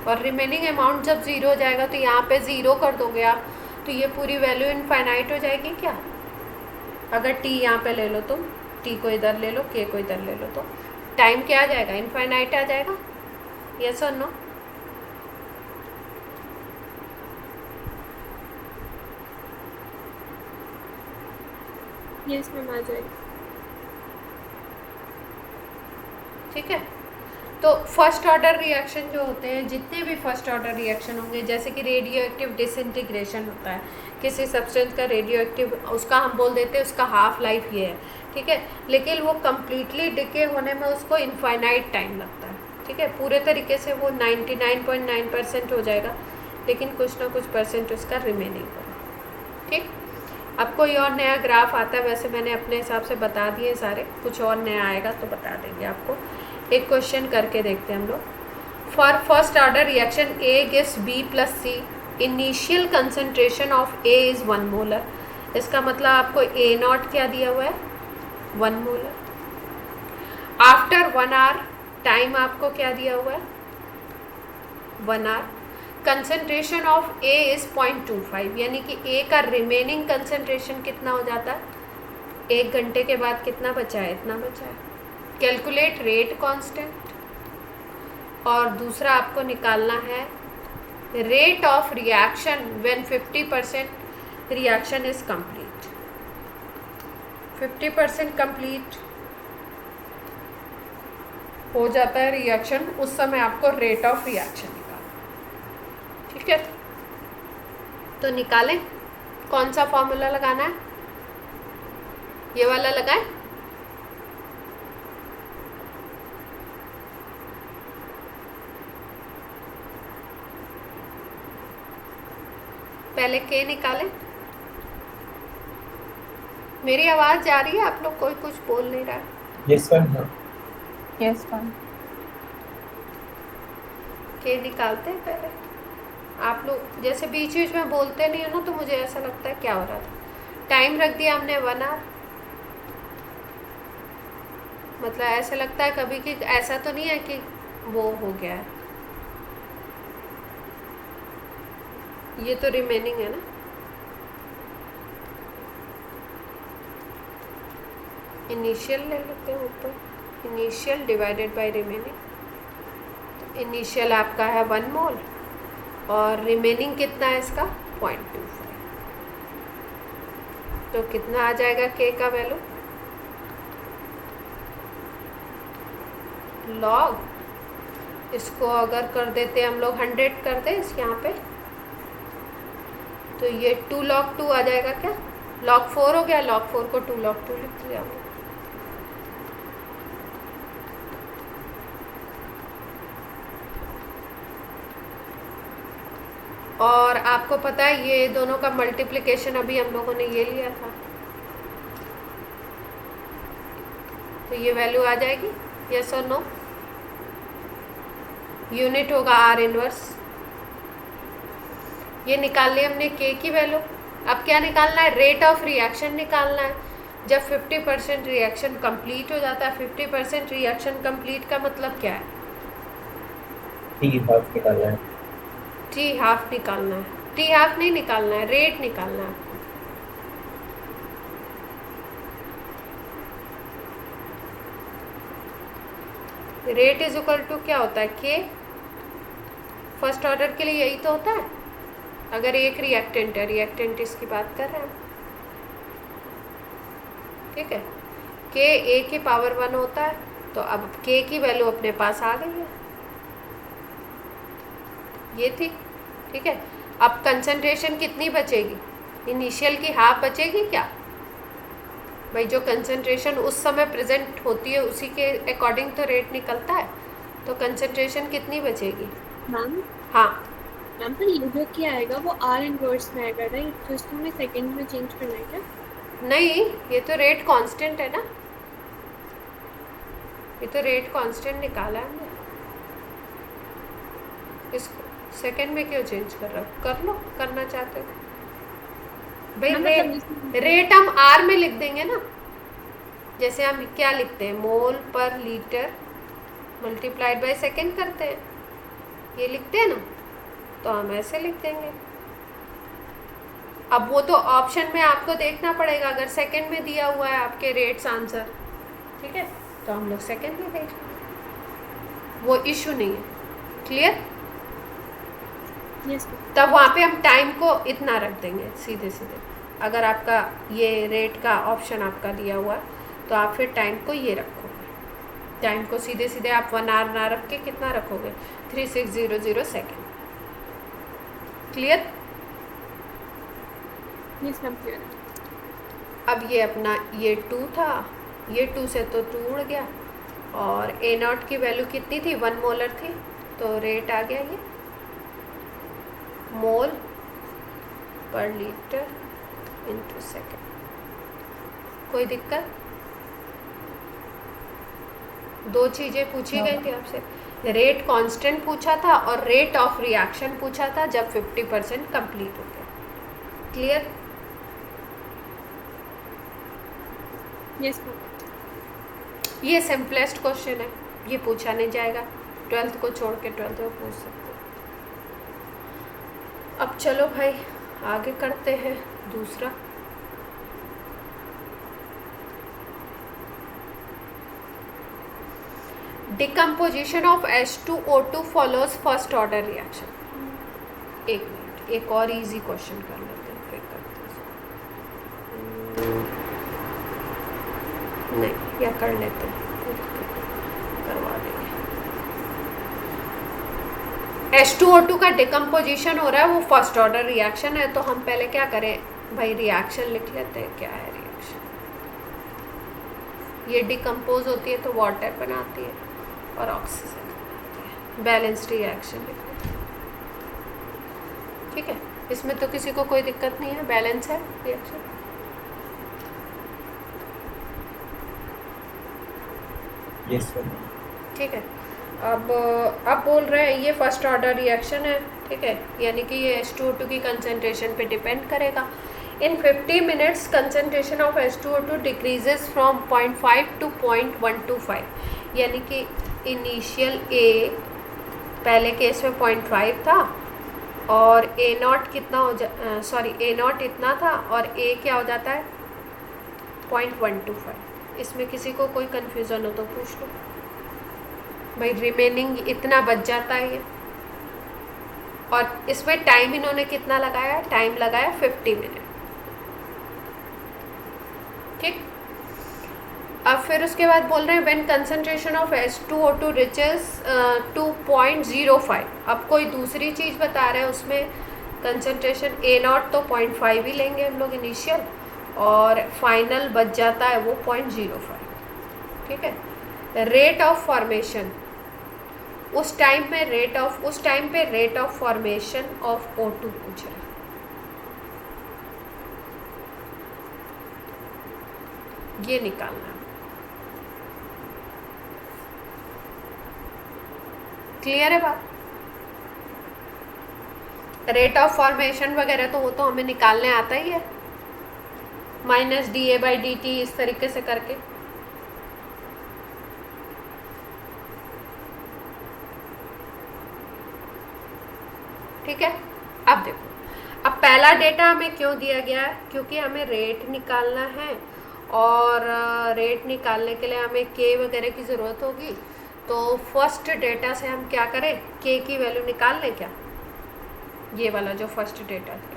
और रिमेनिंग अमाउंट जब ज़ीरो हो जाएगा तो यहाँ पे ज़ीरो कर दोगे आप, तो ये पूरी वैल्यू इनफाइनाइट हो जाएगी क्या? अगर टी यहाँ पे ले लो तुम, टी को इधर ले लो, के को इधर ले लो, तो टाइम क्या आ जाएगा? इनफाइनाइट आ जाएगा। यस और नो? यस मैम, आ जाएगा। ठीक है। तो फर्स्ट ऑर्डर रिएक्शन जो होते हैं, जितने भी फर्स्ट ऑर्डर रिएक्शन होंगे, जैसे कि रेडियो एक्टिव डिसइंटीग्रेशन होता है किसी सब्सटेंस का, रेडियो एक्टिव, उसका हम बोल देते हैं उसका हाफ लाइफ ये है, ठीक है। लेकिन वो कम्प्लीटली डिके होने में उसको इनफाइनाइट टाइम लगता है, ठीक है। पूरे तरीके से वो 99.9% हो जाएगा, लेकिन कुछ ना कुछ परसेंट उसका रिमेनिंग होगा, ठीक। अब कोई और नया ग्राफ आता है, वैसे मैंने अपने हिसाब से बता दिए सारे, कुछ और नया आएगा तो बता देंगे आपको। एक क्वेश्चन करके देखते हैं हम लोग। For first order reaction A gives B plus C, initial concentration of A is 1 molar. इसका मतलब आपको ए नॉट क्या दिया हुआ है? 1 मोलर। आफ्टर 1 आवर, टाइम आपको क्या दिया हुआ है? 1 hour. Concentration of A is 0.25, यानी कि ए का रिमेनिंग कंसंट्रेशन कितना हो जाता है? 1 घंटे के बाद कितना बचा है? इतना बचा है। कैलकुलेट रेट कांस्टेंट, और दूसरा आपको निकालना है rate of reaction when 50% reaction is complete. 50% complete हो जाता है रिएक्शन, उस समय आपको रेट ऑफ रिएक्शन निकालना, ठीक है। तो निकालें, कौन सा फॉर्मूला लगाना है? ये वाला लगाएं। पहले के निकालें। मेरी आवाज़ जा रही है? आप लोग कोई कुछ बोल नहीं रहा। Yes ma'am. हाँ यस मैम। के निकालते हैं पहले। आप लोग जैसे बीच बीच में बोलते नहीं हो ना, तो मुझे ऐसा लगता है क्या हो रहा था। टाइम रख दिया हमने 1 आवर, मतलब ऐसा लगता है कभी कि ऐसा तो नहीं है कि वो हो गया है, ये तो रिमेनिंग है ना। इनिशियल ले लेते हैं ऊपर, इनिशियल डिवाइडेड बाय रिमेनिंग। तो इनिशियल आपका है 1 मोल, और रिमेनिंग कितना है इसका? 0.25। तो कितना आ जाएगा के का वैल्यू? लॉग, इसको अगर कर देते हम लोग 100 कर दे इस यहाँ पे, तो ये 2 log 2 आ जाएगा क्या? log 4 हो गया, log 4 को 2 log 2 लिख दिया। और आपको पता है ये दोनों का मल्टीप्लिकेशन अभी हम लोगों ने ये लिया था, तो ये वैल्यू आ जाएगी। यस और नो? यूनिट होगा आर इनवर्स। ये निकाल ली हमने के की वैल्यू। अब क्या निकालना है? रेट ऑफ रिएक्शन निकालना है। जब 50% रिएक्शन कंप्लीट हो जाता है। 50% रिएक्शन कंप्लीट का मतलब क्या है? टी हाफ निकालना है। टी हाफ निकालना है। टी हाफ नहीं निकालना है, रेट निकालना है। रेट इज इक्वल टू क्या होता है? के। फर्स्ट ऑर्डर के लिए यही तो होता है। अगर एक रिएक्टेंट है, रिएक्टेंट इसकी बात कर रहे हैं, ठीक है, के ए की पावर 1 होता है, तो अब के की वैल्यू अपने पास आ गई है, ये थी, ठीक है। अब कंसंट्रेशन कितनी बचेगी? इनिशियल की हाफ बचेगी क्या? भाई जो कंसंट्रेशन उस समय प्रेजेंट होती है उसी के अकॉर्डिंग तो रेट निकलता है, तो कंसंट्रेशन कितनी बचेगी? मैम हाँ मैम पर ये जो क्या आएगा वो आर इनवर्स में आएगा, राइट? तो इसको हमें सेकंड में चेंज करना है क्या? नहीं, ये तो रेट कांस्टेंट है ना, ये तो रेट कांस्टेंट निकाला है हमने। इसको सेकंड में क्यों चेंज कर रहा हो? कर लो, करना चाहते हो भाई। रेट हम आर में लिख देंगे ना, जैसे हम क्या लिखते हैं, मोल पर लीटर मल्टीप्लाइड बाय सेकंड करते हैं, ये लिखते हैं ना, तो हम ऐसे लिख देंगे। अब वो तो ऑप्शन में आपको देखना पड़ेगा, अगर सेकंड में दिया हुआ है आपके रेट्स आंसर, ठीक है, तो हम लोग सेकंड में देख, वो इशू नहीं है। क्लियर? यस तब वहाँ पे हम टाइम को इतना रख देंगे सीधे सीधे। अगर आपका ये रेट का ऑप्शन आपका दिया हुआ है तो आप फिर टाइम को ये रखोगे, टाइम को सीधे सीधे आप 1 आवर ना रख के कितना रखोगे? 3600 second. Clear? Yes ma'am clear. अब ये अपना ये 2 था, ये 2 से तो 2 उड़ गया, और ए नॉट की वैल्यू कितनी थी? 1 मोलर थी, तो रेट आ गया ये मोल पर लीटर इंटू सेकेंड। कोई दिक्कत? दो चीज़ें पूछी गई थी आपसे, रेट कांस्टेंट पूछा था और रेट ऑफ रिएक्शन पूछा था जब 50% कंप्लीट हो गया। क्लियर? Yes ma'am. ये सिंपलेस्ट क्वेश्चन है, ये पूछा नहीं जाएगा, 12th को छोड़ के 12th में पूछ सकते हो। अब चलो भाई आगे करते हैं दूसरा। Decomposition of H2O2 follows first order reaction. एक मिनट, एक और इजी क्वेश्चन कर लेते हैं, फिर करते हैं। नहीं, या कर लेते हैं, करवा देंगे। H2O2 का डिकम्पोजिशन हो रहा है, वो फर्स्ट ऑर्डर रिएक्शन है, तो हम पहले क्या करें भाई, रिएक्शन लिख लेते हैं। क्या है रिएक्शन? ये डिकम्पोज होती है तो वाटर बनाती है और ऑक्सीजन बनाती है। बैलेंस्ड रिएक्शन लिख लेते हैं, ठीक है। इसमें तो किसी को कोई दिक्कत नहीं है, बैलेंस है रिएक्शन। Yes sir. ठीक है। अब बोल रहे हैं ये फर्स्ट ऑर्डर रिएक्शन है, ठीक है, यानी कि ये H2O2 की कंसंट्रेशन पे डिपेंड करेगा। In 50 minutes concentration of H2O2 decreases from 0.5 to 0.125, यानी कि इनिशियल ए पहले केस में 0.5 था और ए नॉट कितना हो ए नॉट इतना था और ए क्या हो जाता है 0.125। इसमें किसी को कोई कन्फ्यूज़न हो तो पूछ लो भाई। रिमेनिंग इतना बच जाता है ये, और इसमें टाइम इन्होंने कितना लगाया? टाइम लगाया 50 मिनट, ठीक। अब फिर उसके बाद बोल रहे हैं when concentration of H2O2 riches 2.05। अब कोई दूसरी चीज़ बता रहे हैं, उसमें कंसंट्रेशन ए नॉट तो 0.5 ही लेंगे हम लोग इनिशियल, और फाइनल बच जाता है वो 0.05, ठीक है। रेट ऑफ फॉर्मेशन उस टाइम पे rate of formation of O2 पूछ रहा है। ये निकालना है। क्लियर है बात? रेट ऑफ फॉर्मेशन वगैरह तो वो तो हमें निकालने आता ही है, minus D A by D T, इस तरीके से करके। ठीक है, अब देखो, अब पहला डेटा हमें क्यों दिया गया है, क्योंकि हमें रेट निकालना है और रेट निकालने के लिए हमें के वगैरह की ज़रूरत होगी। तो फर्स्ट डेटा से हम क्या करें, के की वैल्यू निकाल लें क्या, ये वाला जो फर्स्ट डेटा था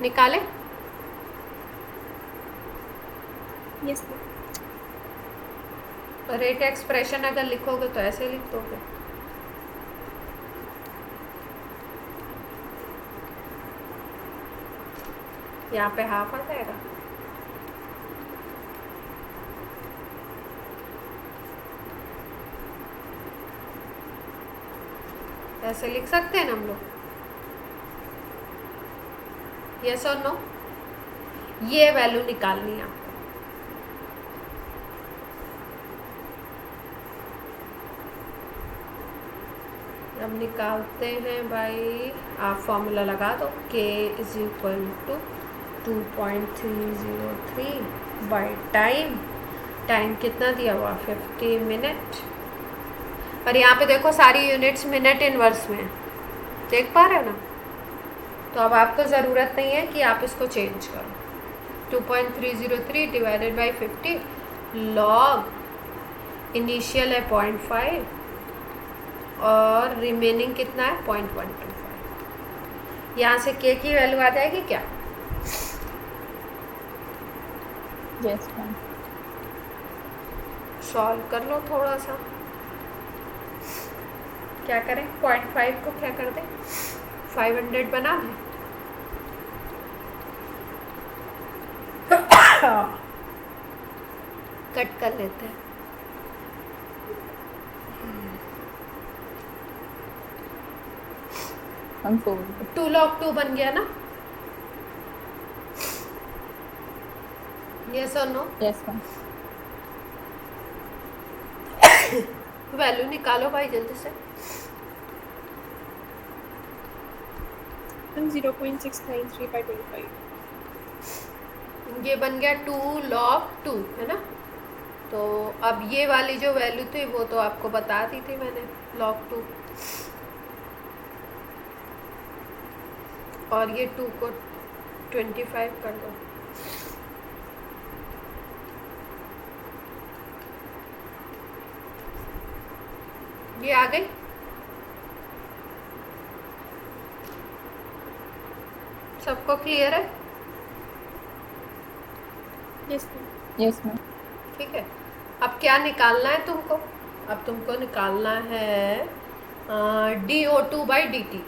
निकालें। यस रेट एक्सप्रेशन अगर लिखोगे तो ऐसे लिख दोगे, यहाँ पे हाफ आ जाएगा। ऐसे लिख सकते हैं ना हम लोग, यस और नो। ये वैल्यू निकालनी है आपको। अब निकालते हैं भाई, आप फॉर्मूला लगा दो, k is equal to 2.303 by time. Time कितना दिया हुआ, 50 मिनट। और यहाँ पे देखो सारी यूनिट्स मिनट इनवर्स में है, देख पा रहे हो ना। तो अब आपको ज़रूरत नहीं है कि आप इसको चेंज करो। 2.303 डिवाइडेड बाई 50 लॉग इनिशियल है 0.5 और रिमेनिंग कितना है 0.125। यहाँ से के की वैल्यू आ जाएगी क्या, यस मैम। सॉल्व कर लो थोड़ा सा। क्या करें, 0.5 को क्या कर दें, 500 बना दें। कट कर लेते हैं। हम 2 log 2 बन गया ना, यस और नो। Yes ma'am. वैल्यू निकालो भाई जल्दी से। 0.693 by 25। ये बन गया 2 log 2 है ना। तो अब ये वाली जो वैल्यू थी वो तो आपको बता दी थी मैंने, log 2। और ये 2 को 25 कर दो। ये आ गई। सबको क्लियर है, यस यस मैम। ठीक है। अब क्या निकालना है तुमको, अब तुमको निकालना है DO2 बाई डी टी।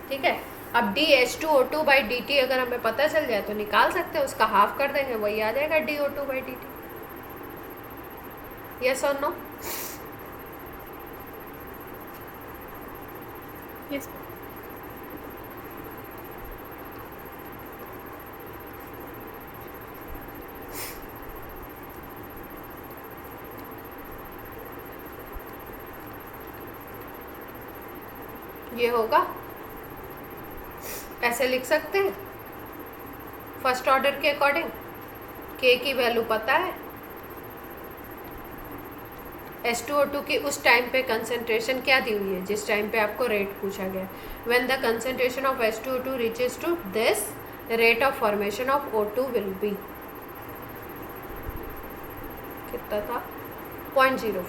ठीक है, अब DH2O2 बाई डी टी अगर हमें पता चल जाए तो निकाल सकते हैं, उसका हाफ कर देंगे, वही आ जाएगा DO2 by D T. Yes और नो। यस ये होगा, ऐसे लिख सकते हैं फर्स्ट ऑर्डर के अकॉर्डिंग। के की वैल्यू पता है, H2O2 की उस टाइम पे कंसंट्रेशन क्या दी हुई है जिस टाइम पे आपको रेट पूछा गया। When the concentration of H2O2 reaches to this, rate of formation of O2 will be, कितना था 0.05।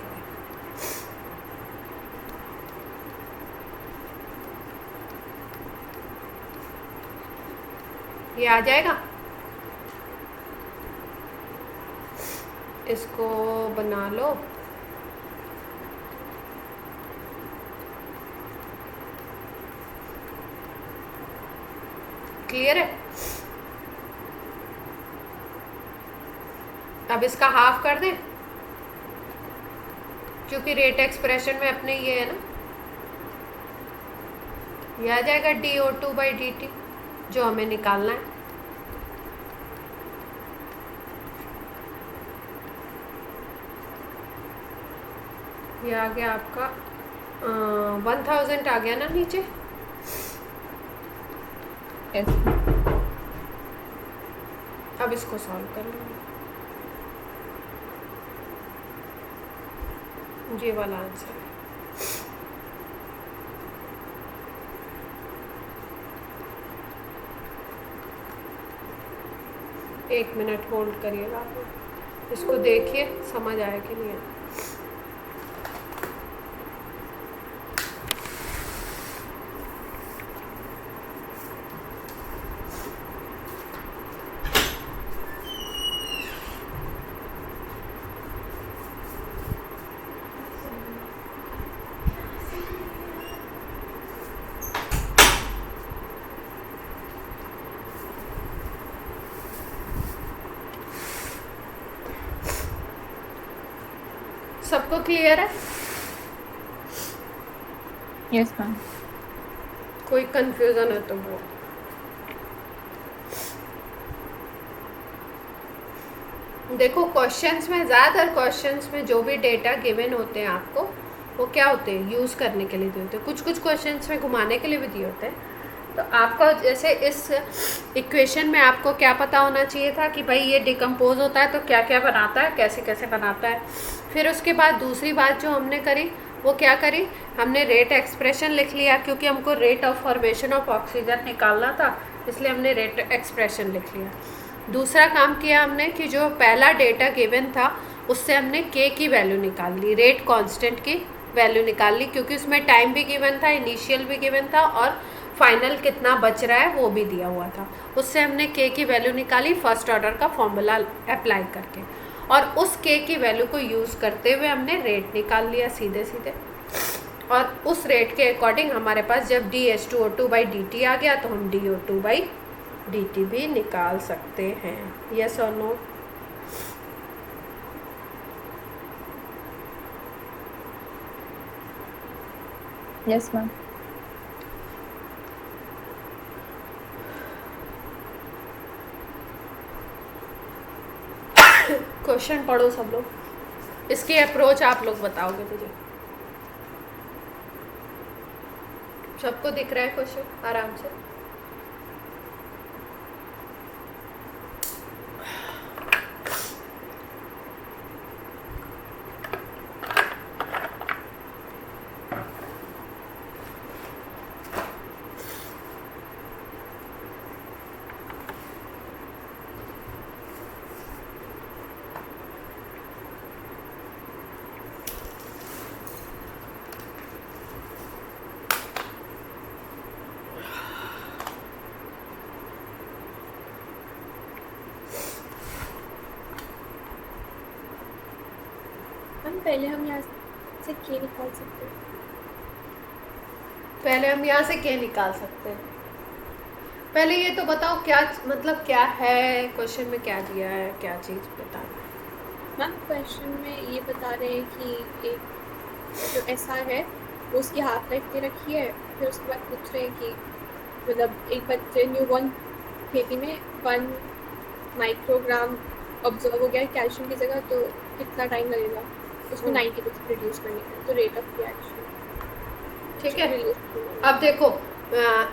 ये आ जाएगा। इसको बना लो। क्लियर है। अब इसका हाफ कर दें, क्योंकि रेट एक्सप्रेशन में अपने ये है ना, ये आ जाएगा DO2 बाई डी टी जो हमें निकालना है। ये आ गया आपका 1000 आ गया ना नीचे। यस इसको सॉल्व कर लेंगे। ये वाला आंसर है। एक मिनट होल्ड करिएगा आप, इसको देखिए समझ आया कि नहीं आया। सबको क्लियर है? Yes ma'am. कोई कंफ्यूजन है तो वो देखो, क्वेश्चंस में ज़्यादातर क्वेश्चंस में जो भी डेटा गिवन होते हैं आपको, वो क्या होते हैं, यूज़ करने के लिए दिए होते हैं। कुछ कुछ क्वेश्चंस में घुमाने के लिए भी दिए होते हैं। तो आपका जैसे इस इक्वेशन में आपको क्या पता होना चाहिए था कि भाई ये डिकम्पोज होता है तो क्या क्या बनाता है, कैसे कैसे बनाता है। फिर उसके बाद दूसरी बात जो हमने करी वो क्या करी, हमने रेट एक्सप्रेशन लिख लिया, क्योंकि हमको rate of formation of oxygen निकालना था, इसलिए हमने रेट एक्सप्रेशन लिख लिया। दूसरा काम किया हमने कि जो पहला डेटा गिवन था उससे हमने के की वैल्यू निकाल ली, रेट कांस्टेंट की वैल्यू निकाल ली, क्योंकि उसमें टाइम भी गिवन था, इनिशियल भी गिवन था और फाइनल कितना बच रहा है वो भी दिया हुआ था। उससे हमने के की वैल्यू निकाली फर्स्ट ऑर्डर का फॉर्मूला अप्लाई करके, और उस के की वैल्यू को यूज़ करते हुए हमने रेट निकाल लिया सीधे सीधे। और उस रेट के अकॉर्डिंग हमारे पास जब dH2O2/dt आ गया तो हम dO2/dt भी निकाल सकते हैं। यस और नो? Yes ma'am. क्वेश्चन पढ़ो सब लोग, इसकी अप्रोच आप लोग बताओगे मुझे। सबको दिख रहा है क्वेश्चन आराम से? पहले हम यहाँ से के निकाल सकते हैं। पहले हम यहाँ से के निकाल सकते हैं। पहले ये तो बताओ क्या मतलब क्या है क्वेश्चन में, क्या दिया है, क्या चीज़ बताना है। मैम क्वेश्चन में ये बता रहे हैं कि एक जो ऐसा है वो उसकी हाफ लाइफ दे रखी है, फिर उसके बाद पूछ रहे हैं कि मतलब एक बच्चे न्यूबॉर्न बेबी में 1 माइक्रोग्राम ऑब्जर्व हो गया है कैल्शियम की जगह, तो कितना टाइम लगेगा उसको 90% रिड्यूस करने का, तो रेट ऑफ रिएक्शन। ठीक है, अब देखो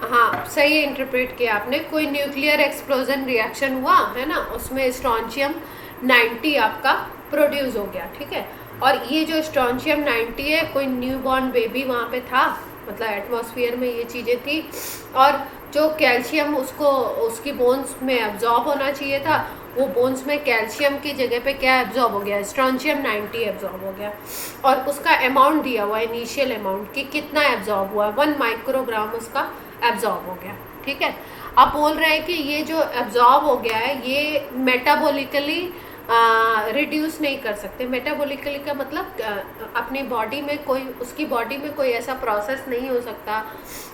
हाँ सही इंटरप्रेट किया आपने। कोई न्यूक्लियर एक्सप्लोजन रिएक्शन हुआ है ना, उसमें स्ट्रॉन्शियम 90 आपका प्रोड्यूस हो गया, ठीक है। और ये जो स्ट्रॉन्शियम 90 है, कोई न्यूबॉर्न बेबी वहाँ पे था, मतलब एटमॉस्फेयर में ये चीज़ें थी, और जो कैल्शियम उसको उसकी बोन्स में एब्जॉर्ब होना चाहिए था, वो बोन्स में कैल्शियम की जगह पे क्या एब्जॉर्ब हो गया, स्ट्रॉन्शियम 90 एब्जॉर्ब हो गया। और उसका अमाउंट दिया हुआ इनिशियल अमाउंट कि कितना एब्जॉर्ब हुआ, 1 माइक्रोग्राम उसका एब्जॉर्ब हो गया, ठीक है। अब बोल रहे हैं कि ये जो एब्जॉर्ब हो गया है ये मेटाबॉलिकली रिड्यूस नहीं कर सकते। मेटाबॉलिकली का मतलब अपनी बॉडी में कोई, उसकी बॉडी में कोई ऐसा प्रोसेस नहीं हो सकता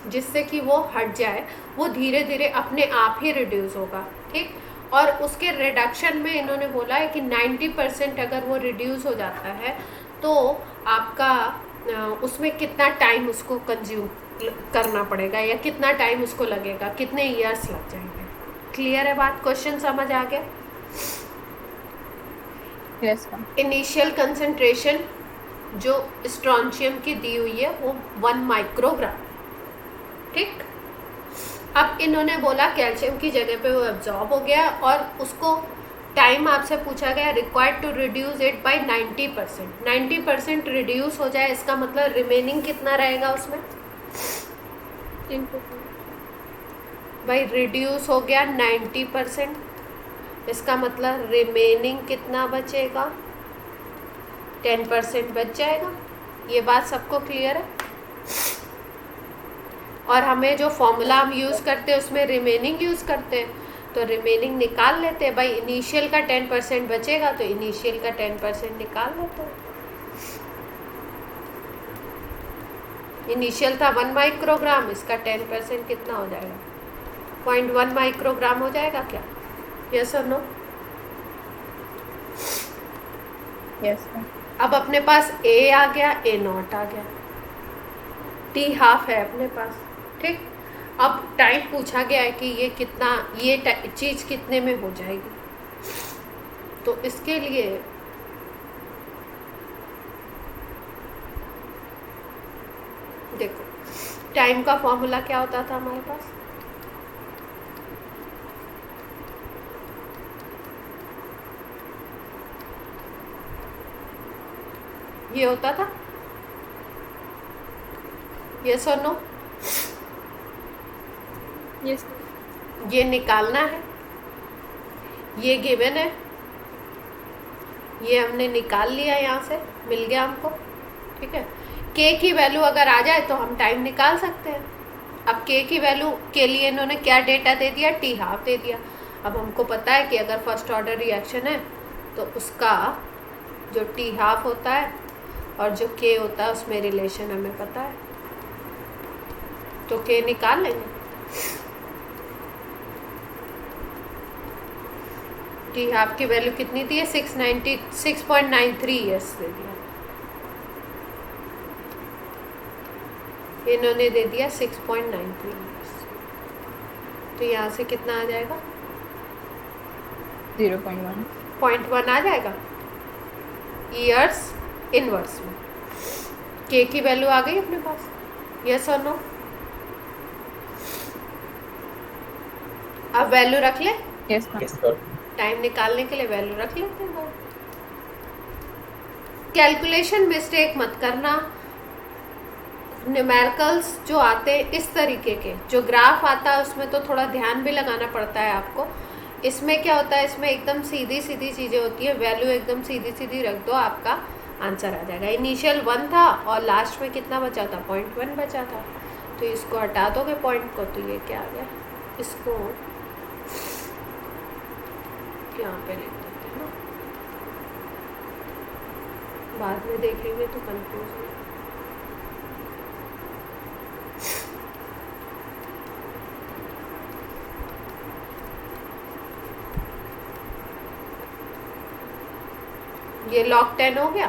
जिससे कि वो हट जाए, वो धीरे धीरे अपने आप ही रिड्यूस होगा, ठीक। और उसके रिडक्शन में इन्होंने बोला है कि 90% अगर वो रिड्यूस हो जाता है तो आपका उसमें कितना टाइम उसको कंज्यूम करना पड़ेगा या कितना टाइम उसको लगेगा, कितने ईयर्स लग जाएंगे। क्लियर है बात? क्वेश्चन समझ आ गया? Yes ma'am. इनिशियल कंसंट्रेशन जो स्ट्रॉन्शियम की दी हुई है वो 1 माइक्रोग्राम, ठीक। अब इन्होंने बोला कैल्शियम की जगह पे वो एब्जॉर्ब हो गया और उसको टाइम आपसे पूछा गया required to reduce it by 90%। 90% reduce हो जाए, इसका मतलब रिमेनिंग कितना रहेगा उसमें? 10%। भाई रिड्यूस हो गया 90%, इसका मतलब रिमेनिंग कितना बचेगा? 10% बच जाएगा। ये बात सबको क्लियर है? और हमें जो फॉर्मूला हम यूज़ करते हैं उसमें रिमेनिंग यूज़ करते हैं, तो रिमेनिंग निकाल लेते हैं। भाई इनिशियल का 10% बचेगा तो इनिशियल का 10% निकाल लेते हैं। इनिशियल था 1 माइक्रोग्राम, इसका 10% कितना हो जाएगा? 0.1 माइक्रोग्राम हो जाएगा क्या? यस और नो? यस। अब अपने पास ए आ गया, ए नॉट आ गया, टी हाफ है अपने पास, ठीक। अब टाइम पूछा गया है कि ये कितना, ये चीज़ कितने में हो जाएगी, तो इसके लिए देखो टाइम का फॉर्मूला क्या होता था हमारे पास? ये होता था, यस और नो? यस। ये निकालना है, ये गिवन है, ये हमने निकाल लिया, यहाँ से मिल गया हमको, ठीक है। के की वैल्यू अगर आ जाए तो हम टाइम निकाल सकते हैं। अब के की वैल्यू के लिए इन्होंने क्या डेटा दे दिया? टी हाफ दे दिया। अब हमको पता है कि अगर फर्स्ट ऑर्डर रिएक्शन है तो उसका जो टी हाफ होता है और जो के होता है उसमें रिलेशन हमें पता है, तो के निकाल लेंगे। टी हाफ की वैल्यू कितनी थी? 6.93 यस दे दिया, इन्होंने दे दिया 6.93 यस, तो यहाँ से कितना आ जाएगा? 0.1 0.1 आ जाएगा ईयर्स इनवर्स में। के की वैल्यू आ गई अपने पास, यस और नो? अब वैल्यू रख ले, यस। टाइम निकालने के लिए वैल्यू रख लेते हैं। कैलकुलेशन मिस्टेक मत करना। न्यूमेरिकल्स जो आते हैं इस तरीके के, जो ग्राफ आता है उसमें तो थोड़ा ध्यान भी लगाना पड़ता है आपको। इसमें क्या होता है, इसमें एकदम सीधी सीधी चीज़ें होती है, वैल्यू एकदम सीधी सीधी रख दो, आपका आंसर आ जाएगा। इनिशियल 1 था और लास्ट में कितना बचा था? 0.1 बचा था, तो इसको हटा दोगे पॉइंट को, तो ये क्या आ गया? इसको यहाँ पे लिख देते हैं ना, बाद में देखेंगे तो कंफ्यूज हो। ये log 10 हो गया।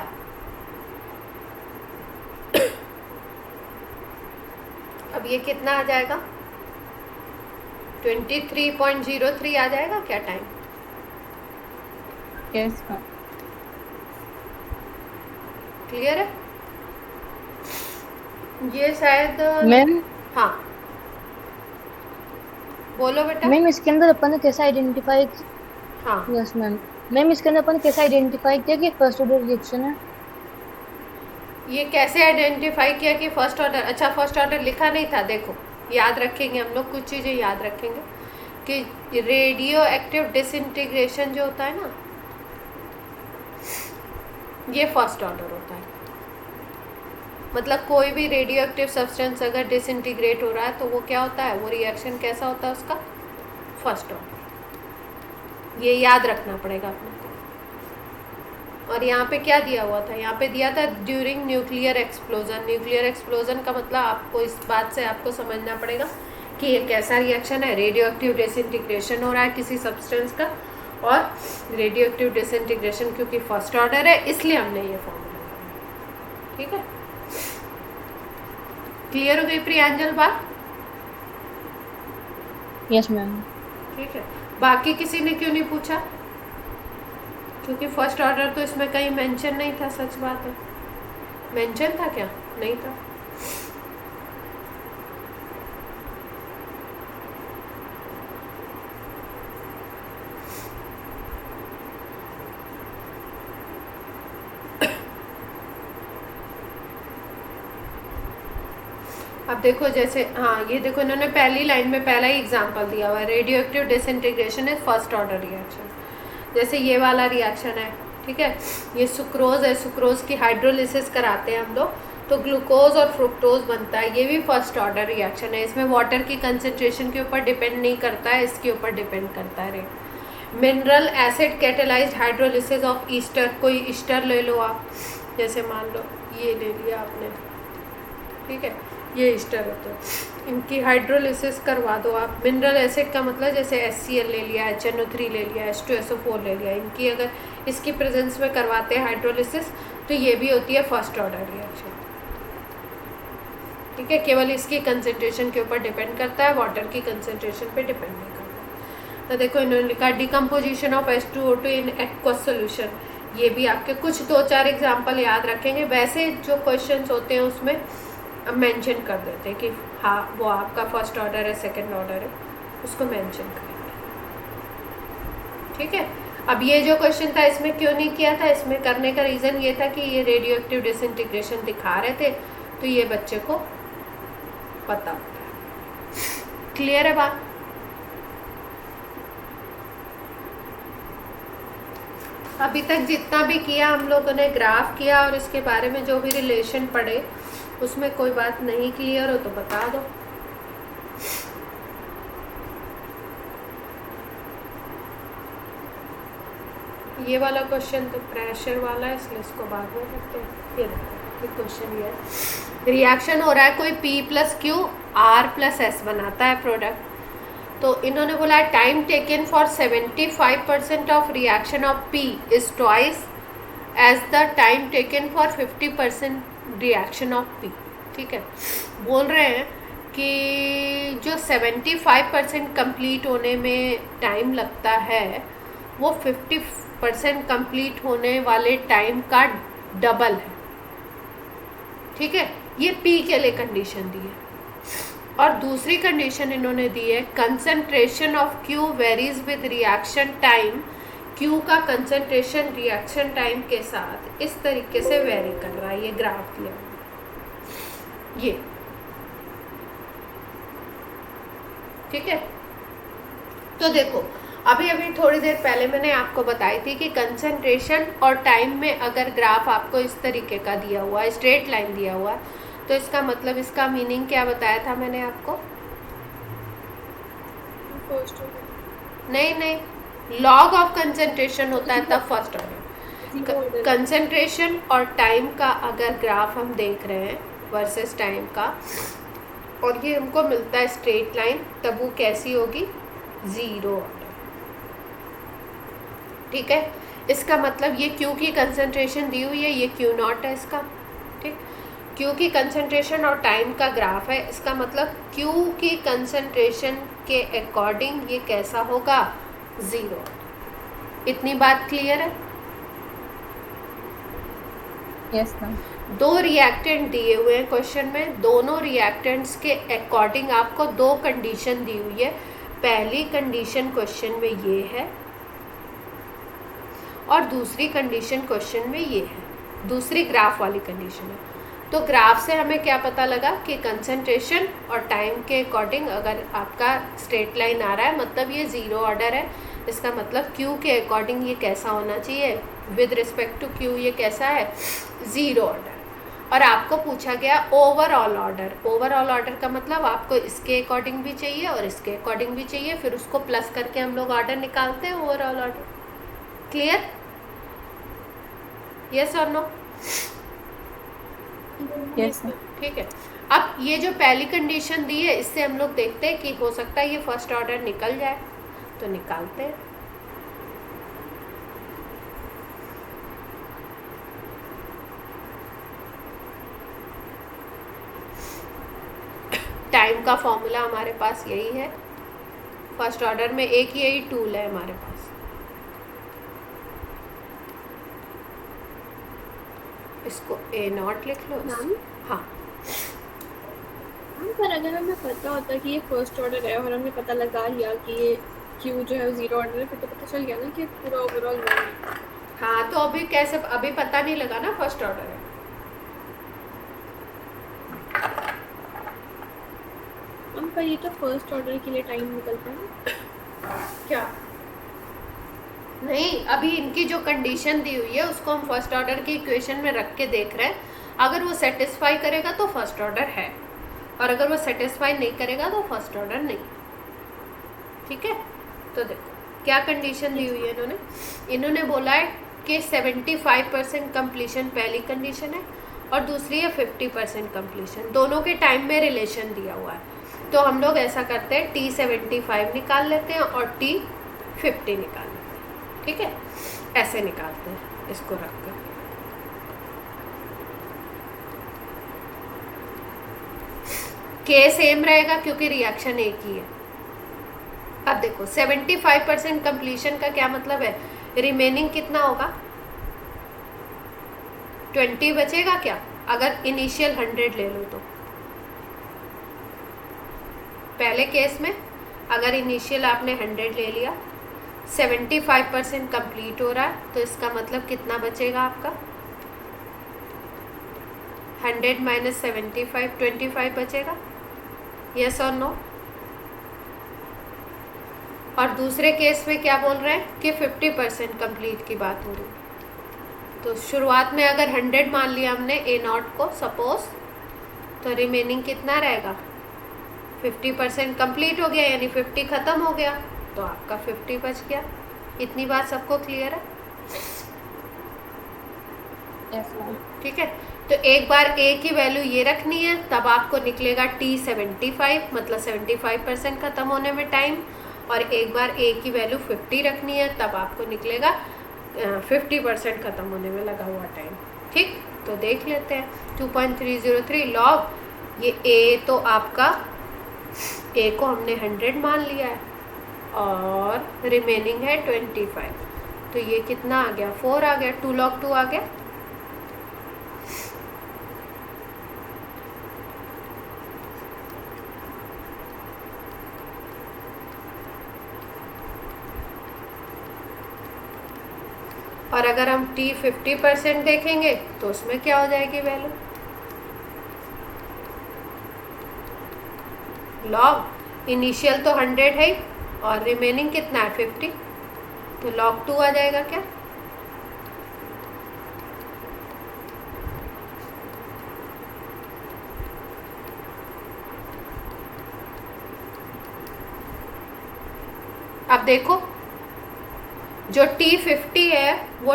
अब ये कितना आ जाएगा? 23.03 आ जाएगा क्या टाइम? यस। क्लियर है? ये शायद मैम हाँ बोलो बेटा। मैम इसके अंदर अपन ने कैसे आइडेंटिफाई, हाँ यस मैम, मैम इसके अंदर अपन ने कैसे आइडेंटिफाई किया कि फर्स्ट ऑर्डर रिएक्शन है? ये कैसे आइडेंटिफाई किया कि फर्स्ट ऑर्डर? अच्छा फर्स्ट ऑर्डर लिखा नहीं था, देखो याद रखेंगे हम लोग, कुछ चीज़ें याद रखेंगे कि रेडियो एक्टिव डिसइंटीग्रेशन जो होता है ना, ये फर्स्ट ऑर्डर होता है। मतलब कोई भी रेडियो एक्टिव सब्सटेंस अगर डिसइंटीग्रेट हो रहा है तो वो क्या होता है, वो रिएक्शन कैसा होता है उसका? First order. ये याद रखना पड़ेगा अपने को। और यहाँ पे क्या दिया हुआ था? यहाँ पे दिया था during nuclear explosion. Nuclear explosion का मतलब आपको इस बात से आपको समझना पड़ेगा कि ये कैसा रिएक्शन है। रेडियो एक्टिव डिसइंटीग्रेशन हो रहा है किसी सब्सटेंस का, और रेडियो एक्टिव डिसइंटीग्रेशन क्योंकि फर्स्ट ऑर्डर है इसलिए हमने ये फॉर्मूला लगाया। ठीक है, क्लियर हो गई प्रियांजल बात? Yes ma'am. ठीक है, बाकी किसी ने क्यों नहीं पूछा? क्योंकि फर्स्ट ऑर्डर तो इसमें कहीं मेंशन नहीं था। सच बात है, मेंशन था क्या? नहीं था। अब देखो जैसे हाँ ये देखो इन्होंने पहली लाइन में पहला ही एग्जांपल दिया हुआ है, radio active disintegration is first order reaction. जैसे ये वाला रिएक्शन है, ठीक है, ये सुक्रोज है, सुक्रोज की हाइड्रोलिसिस कराते हैं हम लोग तो ग्लूकोज और फ्रुक्टोज बनता है, ये भी फर्स्ट ऑर्डर रिएक्शन है। इसमें वाटर की कंसेंट्रेशन के ऊपर डिपेंड नहीं करता है, इसके ऊपर डिपेंड करता है। Mineral acid catalysed hydrolysis of Easter, कोई ईस्टर ले लो आप, जैसे मान लो ये ले लिया आपने, ठीक है, ये ईस्टर होते हैं, इनकी हाइड्रोलिसिस करवा दो आप। मिनरल एसिड का मतलब जैसे HCl ले लिया, HNO3 ले लिया, H2SO4 ले लिया, इनकी अगर इसकी प्रेजेंस में करवाते हैं हाइड्रोलिसिस तो ये भी होती है फर्स्ट ऑर्डर रिएक्शन, ठीक है। केवल इसकी कंसेंट्रेशन के ऊपर डिपेंड करता है, वाटर की कंसेंट्रेशन पे डिपेंड नहीं करता। तो देखो इन्होंने लिखा decomposition of H2O2 in aqueous solution, ये भी आपके कुछ 2-4 एग्जाम्पल याद रखेंगे। वैसे जो क्वेश्चंस होते हैं उसमें अब मेंशन कर देते हैं कि हाँ वो आपका फर्स्ट ऑर्डर है, सेकंड ऑर्डर है, उसको मेंशन करेंगे, ठीक है। अब ये जो क्वेश्चन था इसमें क्यों नहीं किया था, इसमें करने का रीज़न ये था कि ये रेडियो एक्टिव डिसइंटीग्रेशन दिखा रहे थे तो ये बच्चे को पता होता है। क्लियर है बात? अभी तक जितना भी किया हम लोगों ने, ग्राफ किया और इसके बारे में जो भी रिलेशन पढ़े, उसमें कोई बात नहीं क्लियर हो तो बता दो। ये वाला क्वेश्चन तो प्रेशर वाला है इसलिए इसको बाद में करते हैं। ये देखो ये क्वेश्चन ये है, रिएक्शन हो रहा है कोई P+Q R+S बनाता है प्रोडक्ट, तो इन्होंने बोला है time taken for 75% of reaction of P is twice as the time taken for 50% reaction of P, ठीक है। बोल रहे हैं कि जो 75% कंप्लीट होने में टाइम लगता है वो 50% कंप्लीट होने वाले टाइम का डबल है, ठीक है। ये P के लिए कंडीशन दी है। और दूसरी कंडीशन इन्होंने दी है concentration of Q varies with reaction time, Q का कंसंट्रेशन रिएक्शन टाइम के साथ इस तरीके से वेरी कर रहा है। ये ग्राफ दिया ये, ठीक है। तो देखो अभी अभी थोड़ी देर पहले मैंने आपको बताई थी कि कंसंट्रेशन और टाइम में अगर ग्राफ आपको इस तरीके का दिया हुआ है, स्ट्रेट लाइन दिया हुआ है, तो इसका मतलब इसका मीनिंग क्या बताया था मैंने आपको? नहीं, लॉग ऑफ कंसंट्रेशन होता है तब फर्स्ट ऑर्डर। कंसंट्रेशन और टाइम का अगर ग्राफ हम देख रहे हैं वर्सेस टाइम का, और ये हमको मिलता है स्ट्रेट लाइन, तब वो कैसी होगी? ज़ीरो ऑर्डर, ठीक है। इसका मतलब ये Q की कंसंट्रेशन दी हुई है, ये Q0 है इसका, ठीक। Q की कंसंट्रेशन और टाइम का ग्राफ है, इसका मतलब Q की कंसंट्रेशन के अकॉर्डिंग ये कैसा होगा? ज़ीरो। इतनी बात क्लियर है? Yes ma'am. दो रिएक्टेंट दिए हुए हैं क्वेश्चन में, दोनों रिएक्टेंट्स के अकॉर्डिंग आपको दो कंडीशन दी हुई है। पहली कंडीशन क्वेश्चन में ये है और दूसरी कंडीशन क्वेश्चन में ये है, दूसरी ग्राफ वाली कंडीशन है। तो ग्राफ से हमें क्या पता लगा कि कंसंट्रेशन और टाइम के अकॉर्डिंग अगर आपका स्ट्रेट लाइन आ रहा है मतलब ये ज़ीरो ऑर्डर है। इसका मतलब Q के अकॉर्डिंग ये कैसा होना चाहिए? विद रिस्पेक्ट टू Q ये कैसा है? Zero order. और आपको पूछा गया ओवरऑल ऑर्डर। ओवरऑल ऑर्डर का मतलब आपको इसके अकॉर्डिंग भी चाहिए और इसके अकॉर्डिंग भी चाहिए, फिर उसको प्लस करके हम लोग ऑर्डर निकालते हैं, ओवरऑल ऑर्डर। क्लियर? यस और नो? यस ठीक है। अब ये जो पहली कंडीशन दी है इससे हम लोग देखते हैं कि हो सकता है ये फर्स्ट ऑर्डर निकल जाए, तो निकालते हैं। टाइम का फॉर्मूला हमारे पास यही है, फर्स्ट ऑर्डर में एक यही टूल है हमारे पास। इसको A0 लिख लो। मैम? हाँ पर अगर हमें पता होता कि ये फर्स्ट ऑर्डर है और हमें पता लगा लिया कि ये Q जो है ज़ीरो ऑर्डर है, फिर तो पता चल गया ना कि पूरा ओवरऑल वन है। हाँ, तो अभी कैसे, अभी पता नहीं लगा ना फर्स्ट ऑर्डर है। हम पर ये तो फर्स्ट ऑर्डर के लिए टाइम निकलता है ना। क्या नहीं, अभी इनकी जो कंडीशन दी हुई है उसको हम फर्स्ट ऑर्डर की इक्वेशन में रख के देख रहे हैं। अगर वो सेटिस्फाई करेगा तो फर्स्ट ऑर्डर है, और अगर वो सेटिस्फाई नहीं करेगा तो फर्स्ट ऑर्डर नहीं। ठीक है, तो देखो क्या कंडीशन दी हुई है इन्होंने बोला है कि 75% कंप्लीशन पहली कंडीशन है और दूसरी है 50% कंप्लीशन। दोनों के टाइम में रिलेशन दिया हुआ है, तो हम लोग ऐसा करते हैं T75 निकाल लेते हैं और T50 निकाल लेते हैं। ठीक है, ऐसे निकालते हैं इसको रख कर। के सेम रहेगा क्योंकि रिएक्शन एक ही है। अब देखो 75% कंप्लीशन का क्या मतलब है, रिमेनिंग कितना होगा, 20 बचेगा क्या, अगर इनिशियल 100 ले लो तो। पहले केस में अगर इनिशियल आपने 100 ले लिया, 75% कंप्लीट हो रहा है, तो इसका मतलब कितना बचेगा आपका, 100 माइनस 75, 25 बचेगा। यस और नो। और दूसरे केस में क्या बोल रहे हैं कि 50% कंप्लीट की बात हो रही है। तो शुरुआत में अगर 100 मान लिया हमने A0 को सपोज, तो रिमेनिंग कितना रहेगा, 50% कंप्लीट हो गया, यानी 50 ख़त्म हो गया, तो आपका 50 बच गया। इतनी बात सबको क्लियर है? Yes ma'am. ठीक है, तो एक बार A की वैल्यू ये रखनी है, तब आपको निकलेगा T75, मतलब 75% ख़त्म होने में टाइम, और एक बार A की वैल्यू 50 रखनी है, तब आपको निकलेगा 50% ख़त्म होने में लगा हुआ टाइम। ठीक, तो देख लेते हैं 2.303 लॉग, ये A तो आपका, A को हमने 100 मान लिया है और रिमेनिंग है 25, तो ये कितना आ गया, 4 आ गया, 2 log 2 आ गया। और अगर हम T50% देखेंगे तो उसमें क्या हो जाएगी वैल्यू, लॉग इनिशियल तो 100 है और रिमेनिंग कितना है 50, तो log 2 आ जाएगा क्या। अब देखो जो T50 है वो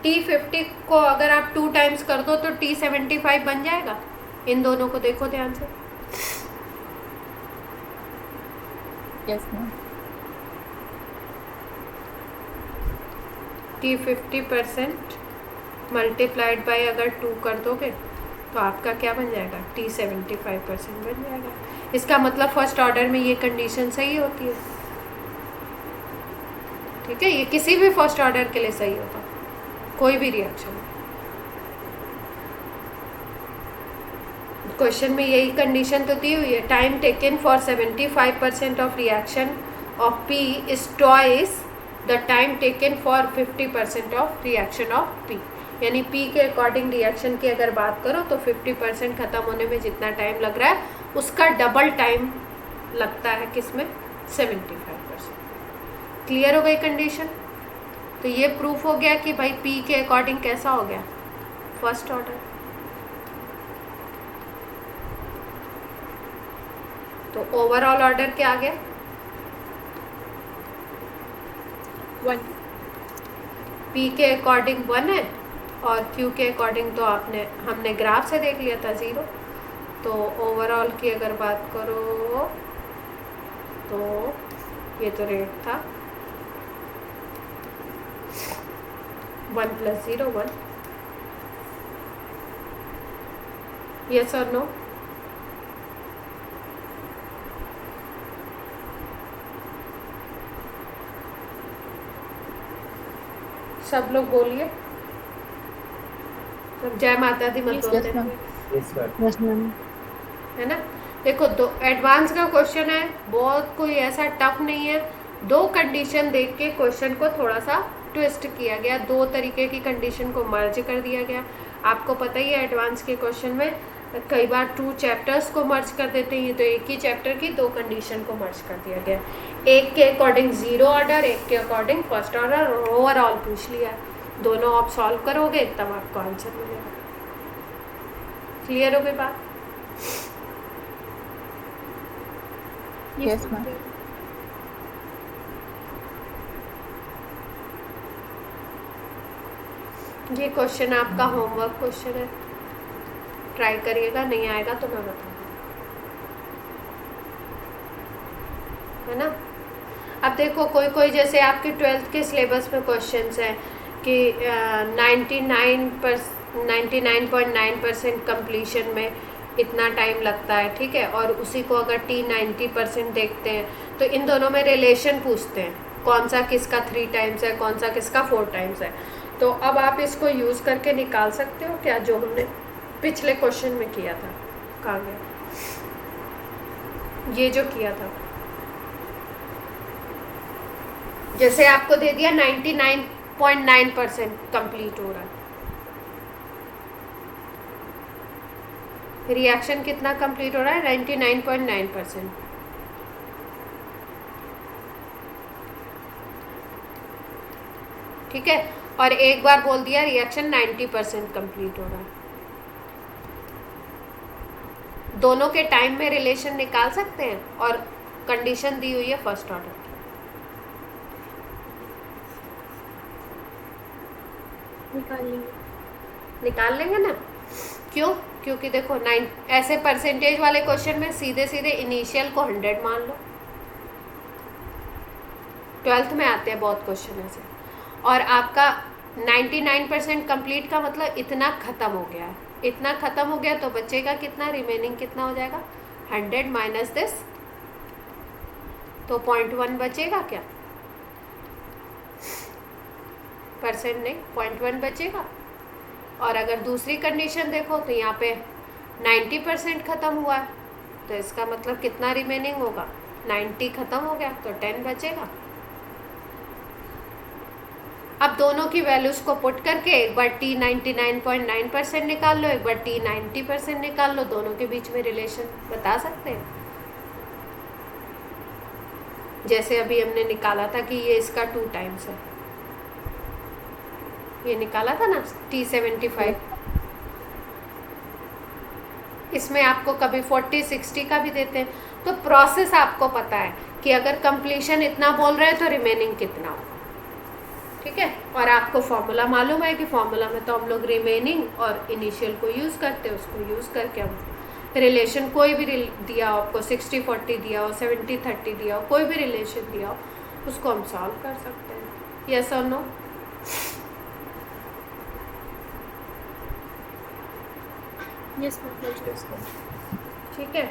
T50 को अगर आप 2 टाइम्स कर दो तो T75 बन जाएगा। इन दोनों को देखो ध्यान से। Yes ma'am. T50% multiplied by अगर 2 कर दोगे तो आपका क्या बन जाएगा, T75% बन जाएगा। इसका मतलब फर्स्ट ऑर्डर में ये कंडीशन सही होती है। ठीक है, ये किसी भी फर्स्ट ऑर्डर के लिए सही होगा, कोई भी रिएक्शन। क्वेश्चन में यही कंडीशन तो दी हुई है, time taken for 75% of reaction of P is twice the time taken for 50% of reaction of P। यानी P के अकॉर्डिंग रिएक्शन की अगर बात करो तो 50% ख़त्म होने में जितना टाइम लग रहा है उसका डबल टाइम लगता है किसमें, 75%। क्लियर हो गई कंडीशन। तो ये प्रूफ हो गया कि भाई P के अकॉर्डिंग कैसा हो गया, फर्स्ट ऑर्डर। तो ओवरऑल ऑर्डर क्या आ गया, 1। P के अकॉर्डिंग 1 है और Q के अकॉर्डिंग तो हमने ग्राफ से देख लिया था 0। तो ओवरऑल की अगर बात करो तो ये तो रेट था 1 + 0 1। यस और नो। सब लोग बोलिए, सब जय माता दी मत Yes, बोलते yes, ma'am. रहिए। इस बार यस मैम। है ना। देखो दो एडवांस का क्वेश्चन है, बहुत कोई ऐसा टफ नहीं है। 2 कंडीशन देख के क्वेश्चन को थोड़ा सा ट्विस्ट किया गया, 2 तरीके की कंडीशन को मर्ज कर दिया गया। आपको पता ही है एडवांस के क्वेश्चन में कई बार 2 चैप्टर्स को मर्ज कर देते हैं, तो एक ही चैप्टर की 2 कंडीशन को मर्ज कर दिया गया, एक के अकॉर्डिंग 0 ऑर्डर, एक के अकॉर्डिंग फर्स्ट ऑर्डर, और ओवरऑल पूछ लिया। दोनों आप सॉल्व करोगे तब आपको आंसर मिलेगा। क्लियर हो गई बात? Yes ma'am. ये क्वेश्चन आपका होमवर्क क्वेश्चन है, ट्राई करिएगा, नहीं आएगा तो मैं बताऊंगी, है ना। अब देखो कोई कोई जैसे आपके 12th के सिलेबस में क्वेश्चंस हैं कि 99.9% कंप्लीशन में इतना टाइम लगता है, ठीक है, और उसी को अगर T90% देखते हैं तो इन दोनों में रिलेशन पूछते हैं, कौन सा किसका 3 टाइम्स है, कौन सा किसका 4 टाइम्स है। तो अब आप इसको यूज़ करके निकाल सकते हो क्या, जो हमने पिछले क्वेश्चन में किया था। कहाँ गया ये जो किया था, जैसे आपको दे दिया 99.9% कंप्लीट हो रहा है, रिएक्शन कितना कंप्लीट हो रहा है, 99.9%। ठीक है, और एक बार बोल दिया रिएक्शन 90% कंप्लीट हो रहा है। दोनों के टाइम में रिलेशन निकाल सकते हैं, और कंडीशन दी हुई है फर्स्ट ऑर्डर की। निकाल लेंगे ना, क्यों? क्योंकि देखो 9 ऐसे परसेंटेज वाले क्वेश्चन में सीधे सीधे इनिशियल को 100 मान लो, 12th में आते हैं बहुत क्वेश्चन ऐसे। और आपका 99% कंप्लीट का मतलब इतना ख़त्म हो गया है, इतना ख़त्म हो गया तो बचेगा कितना, रिमेनिंग कितना हो जाएगा, 100 माइनस दिस, तो 0.1 बचेगा क्या, परसेंट नहीं, 0.1 बचेगा। और अगर दूसरी कंडीशन देखो तो यहाँ पे 90% ख़त्म हुआ है, तो इसका मतलब कितना रिमेनिंग होगा, 90 ख़त्म हो गया तो 10 बचेगा। अब दोनों की वैल्यूज़ को पुट करके एक बार T99.9% निकाल लो, एक बार T90% निकाल लो, दोनों के बीच में रिलेशन बता सकते हैं। जैसे अभी हमने निकाला था कि ये इसका 2 टाइम्स है, ये निकाला था ना T75, इसमें आपको कभी 40-60 का भी देते हैं। तो प्रोसेस आपको पता है कि अगर कंप्लीशन इतना बोल रहे हैं तो रिमेनिंग कितना होगा, ठीक है। और आपको फॉर्मूला मालूम है कि फॉर्मूला में तो हम लोग रिमेनिंग और इनिशियल को यूज़ करते हैं, उसको यूज़ करके हम रिलेशन कोई भी दिया हो, आपको 60-40 दिया हो, 70-30 दिया हो, कोई भी रिलेशन दिया हो, उसको हम सॉल्व कर सकते हैं। यस और नो? Yes ma'am. ठीक है,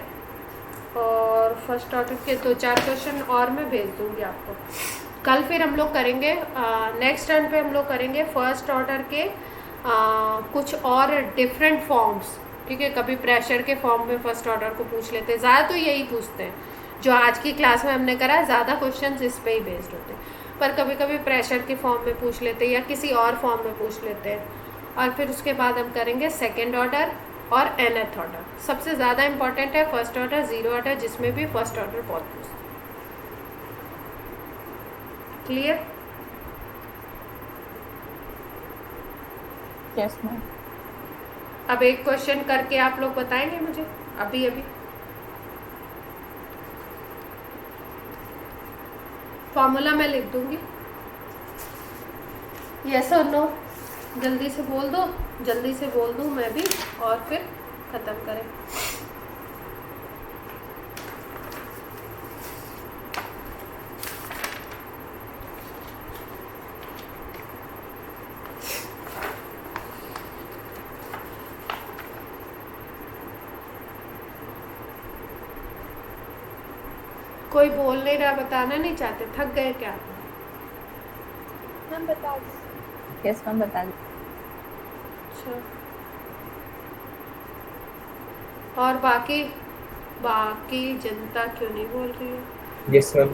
और फर्स्ट ऑर्डर के 2-4 क्वेश्चन और मैं भेज दूंगी आपको कल। फिर हम लोग करेंगे नेक्स्ट टर्न पे हम लोग करेंगे फर्स्ट ऑर्डर के कुछ और डिफरेंट फॉर्म्स, ठीक है। कभी प्रेशर के फॉर्म में फर्स्ट ऑर्डर को पूछ लेते हैं, ज़्यादा तो यही पूछते हैं जो आज की क्लास में हमने करा है, ज़्यादा क्वेश्चंस इस पे ही बेस्ड होते हैं, पर कभी कभी प्रेशर के फॉर्म में पूछ लेते हैं या किसी और फॉर्म में पूछ लेते हैं। और फिर उसके बाद हम करेंगे सेकेंड ऑर्डर और nth ऑर्डर। सबसे ज़्यादा इंपॉर्टेंट है फर्स्ट ऑर्डर, ज़ीरो ऑर्डर, जिसमें भी फर्स्ट ऑर्डर बहुत पूछते हैं। क्लियर? Yes ma'am. अब एक क्वेश्चन करके आप लोग बताएंगे मुझे अभी अभी। फॉर्मूला मैं लिख दूंगी, यस और नो, जल्दी से बोल दो, जल्दी से बोल दूं मैं भी, और फिर ख़त्म करें। कोई बोल नहीं रहा, बताना नहीं चाहते, थक गए क्या? मैम बता दो। यस मैम बता दो। अच्छा, और बाकी जनता क्यों नहीं बोल रही है? Yes ma'am.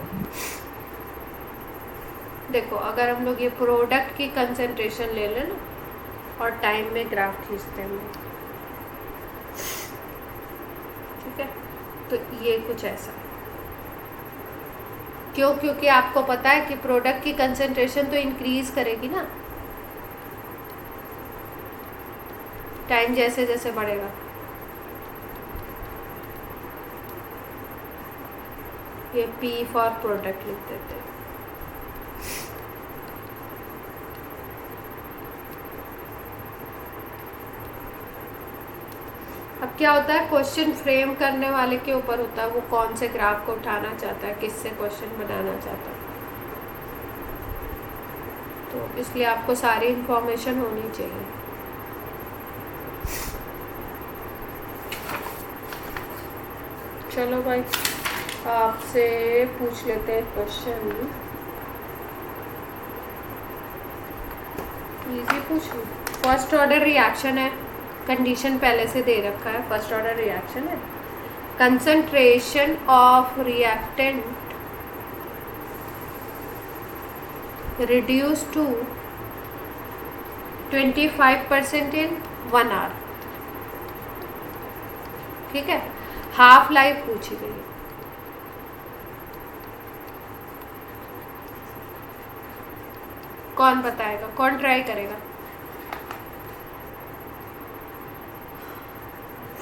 देखो अगर हम लोग ये प्रोडक्ट की कंसंट्रेशन ले लें ना और टाइम में ग्राफ खींचते हैं हम लोग, ठीक है, तो ये कुछ ऐसा है। क्यों? क्योंकि आपको पता है कि प्रोडक्ट की कंसंट्रेशन तो इंक्रीज करेगी ना टाइम जैसे जैसे बढ़ेगा। ये P फॉर प्रोडक्ट लिख देते हैं। अब क्या होता है, क्वेश्चन फ्रेम करने वाले के ऊपर होता है वो कौन से ग्राफ को उठाना चाहता है, किससे क्वेश्चन बनाना चाहता है। तो इसलिए आपको सारी इंफॉर्मेशन होनी चाहिए। चलो भाई, आपसे पूछ लेते हैं क्वेश्चन। इजी पूछ लूँ। फर्स्ट ऑर्डर रिएक्शन है, कंडीशन पहले से दे रखा है, फर्स्ट ऑर्डर रिएक्शन है। Concentration of reactant reduce to 25% in 1 hour. ठीक है, हाफ लाइफ पूछी गई है। कौन बताएगा, कौन ट्राई करेगा?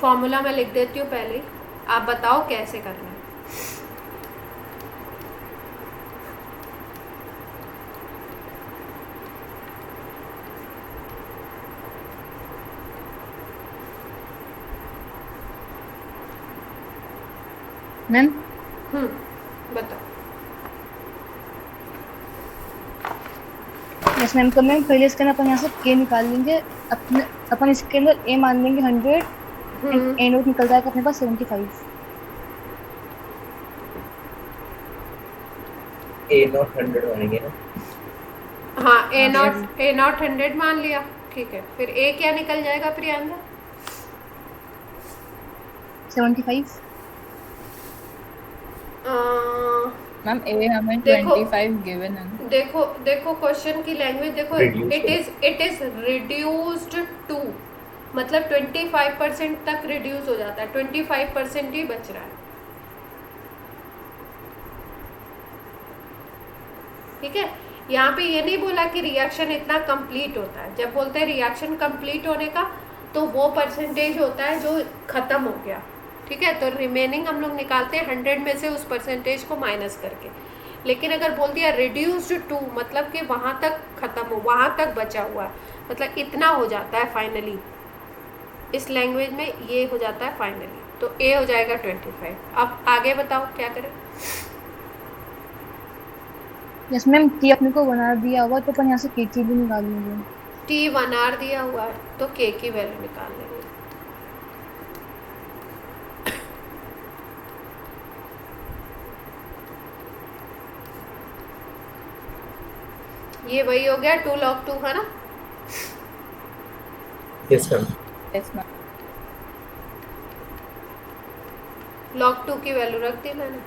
फॉर्मूला मैं लिख देती हूँ पहले ही, आप बताओ कैसे करना है। मैम बताओ। यस मैम, तो मैम पहले इसके अंदर अपन यहाँ से के निकाल लेंगे, अपने अपन इसके अंदर ए मान लेंगे 100 एंड ए नोट निकल जाएगा अपने पास 75। ए नॉट 100 मानेंगे ना? हाँ, ए नॉट 100 मान लिया, ठीक है। फिर ए क्या निकल जाएगा प्रियंका? 75। मैम ए हमें देखो- 25 गिवन है। देखो क्वेश्चन की लैंग्वेज देखो। Reduced it is reduced to, मतलब 25% तक रिड्यूस हो जाता है, 25% ही बच रहा है। ठीक है, यहाँ पे ये नहीं बोला कि रिएक्शन इतना कंप्लीट होता है। जब बोलते हैं रिएक्शन कंप्लीट होने का, तो वो परसेंटेज होता है जो खत्म हो गया। ठीक है, तो रिमेनिंग हम लोग निकालते हैं 100 में से उस परसेंटेज को माइनस करके। लेकिन अगर बोल दिया रिड्यूस्ड टू, मतलब कि वहाँ तक खत्म हो, वहाँ तक बचा हुआ है, मतलब इतना हो जाता है फाइनली। इस लैंग्वेज में ये हो जाता है फाइनली, तो ए हो जाएगा 25। अब आगे बताओ क्या करें। यस मैम, टी अपने को बना दिया हुआ, तो अपन यहाँ से के की भी निकाल लेंगे। टी 1 आवर दिया हुआ है, तो के की वैल्यू निकाल लेंगे। ये वही हो गया 2 log 2 है ना? Yes ma'am. Yes ma'am. log 2 की वैल्यू रख दी मैंने।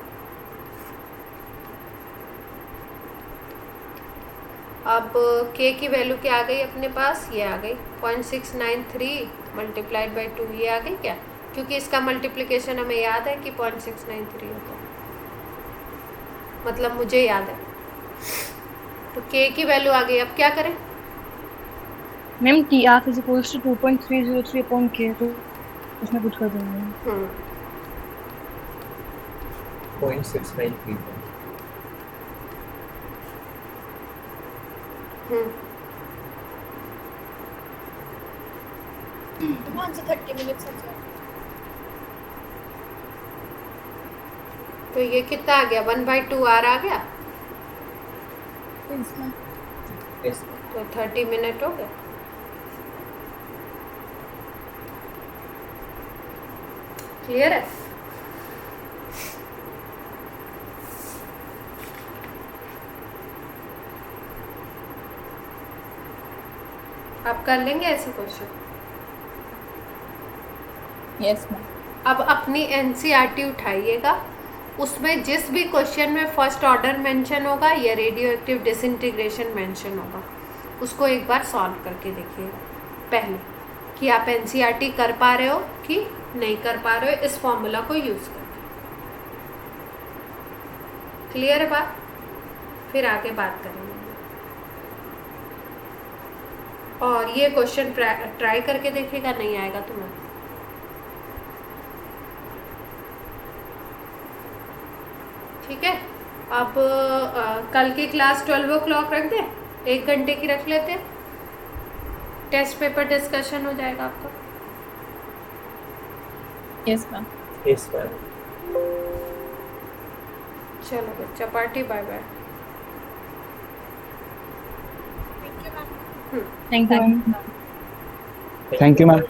अब k की वैल्यू क्या आ गई अपने पास? ये आ गई 0.693 मल्टीप्लाइड बाई 2, ये आ गई क्या? क्योंकि इसका मल्टीप्लिकेशन हमें याद है कि 0.693 होता है, मतलब मुझे याद है। तो k की वैल्यू आ गई। अब क्या करें? Ma'am t r is equals to 2.303 upon k, तो उसमें कुछ कर देंगे। 0.693। वहाँ से 30 मिनट्स हो जाए। तो ये कितना आ गया? 1/2 आर आ गया, यस। तो 30 मिनट हो गए। क्लियर है? आप कर लेंगे ऐसे क्वेश्चन? Yes ma'am. अब अपनी एनसीईआरटी उठाइएगा, उसमें जिस भी क्वेश्चन में फर्स्ट ऑर्डर मेंशन होगा या रेडियो एक्टिव डिसइंटीग्रेशन मेंशन होगा, उसको एक बार सॉल्व करके देखिएगा पहले, कि आप एनसीईआरटी कर पा रहे हो कि नहीं कर पा रहे हो इस फॉर्मूला को यूज करके। क्लियर है बात? फिर आगे बात करेंगे। और ये क्वेश्चन ट्राई करके देखेगा, नहीं आएगा तुम्हें। ठीक है, अब कल की क्लास 12 o'clock रख दे, 1 घंटे की रख लेते, टेस्ट पेपर डिस्कशन हो जाएगा आपका। Yes ma'am. Yes ma'am. चलो बच्चा party, bye bye. Thank you ma'am. Thank you ma'am. Thank you ma'am.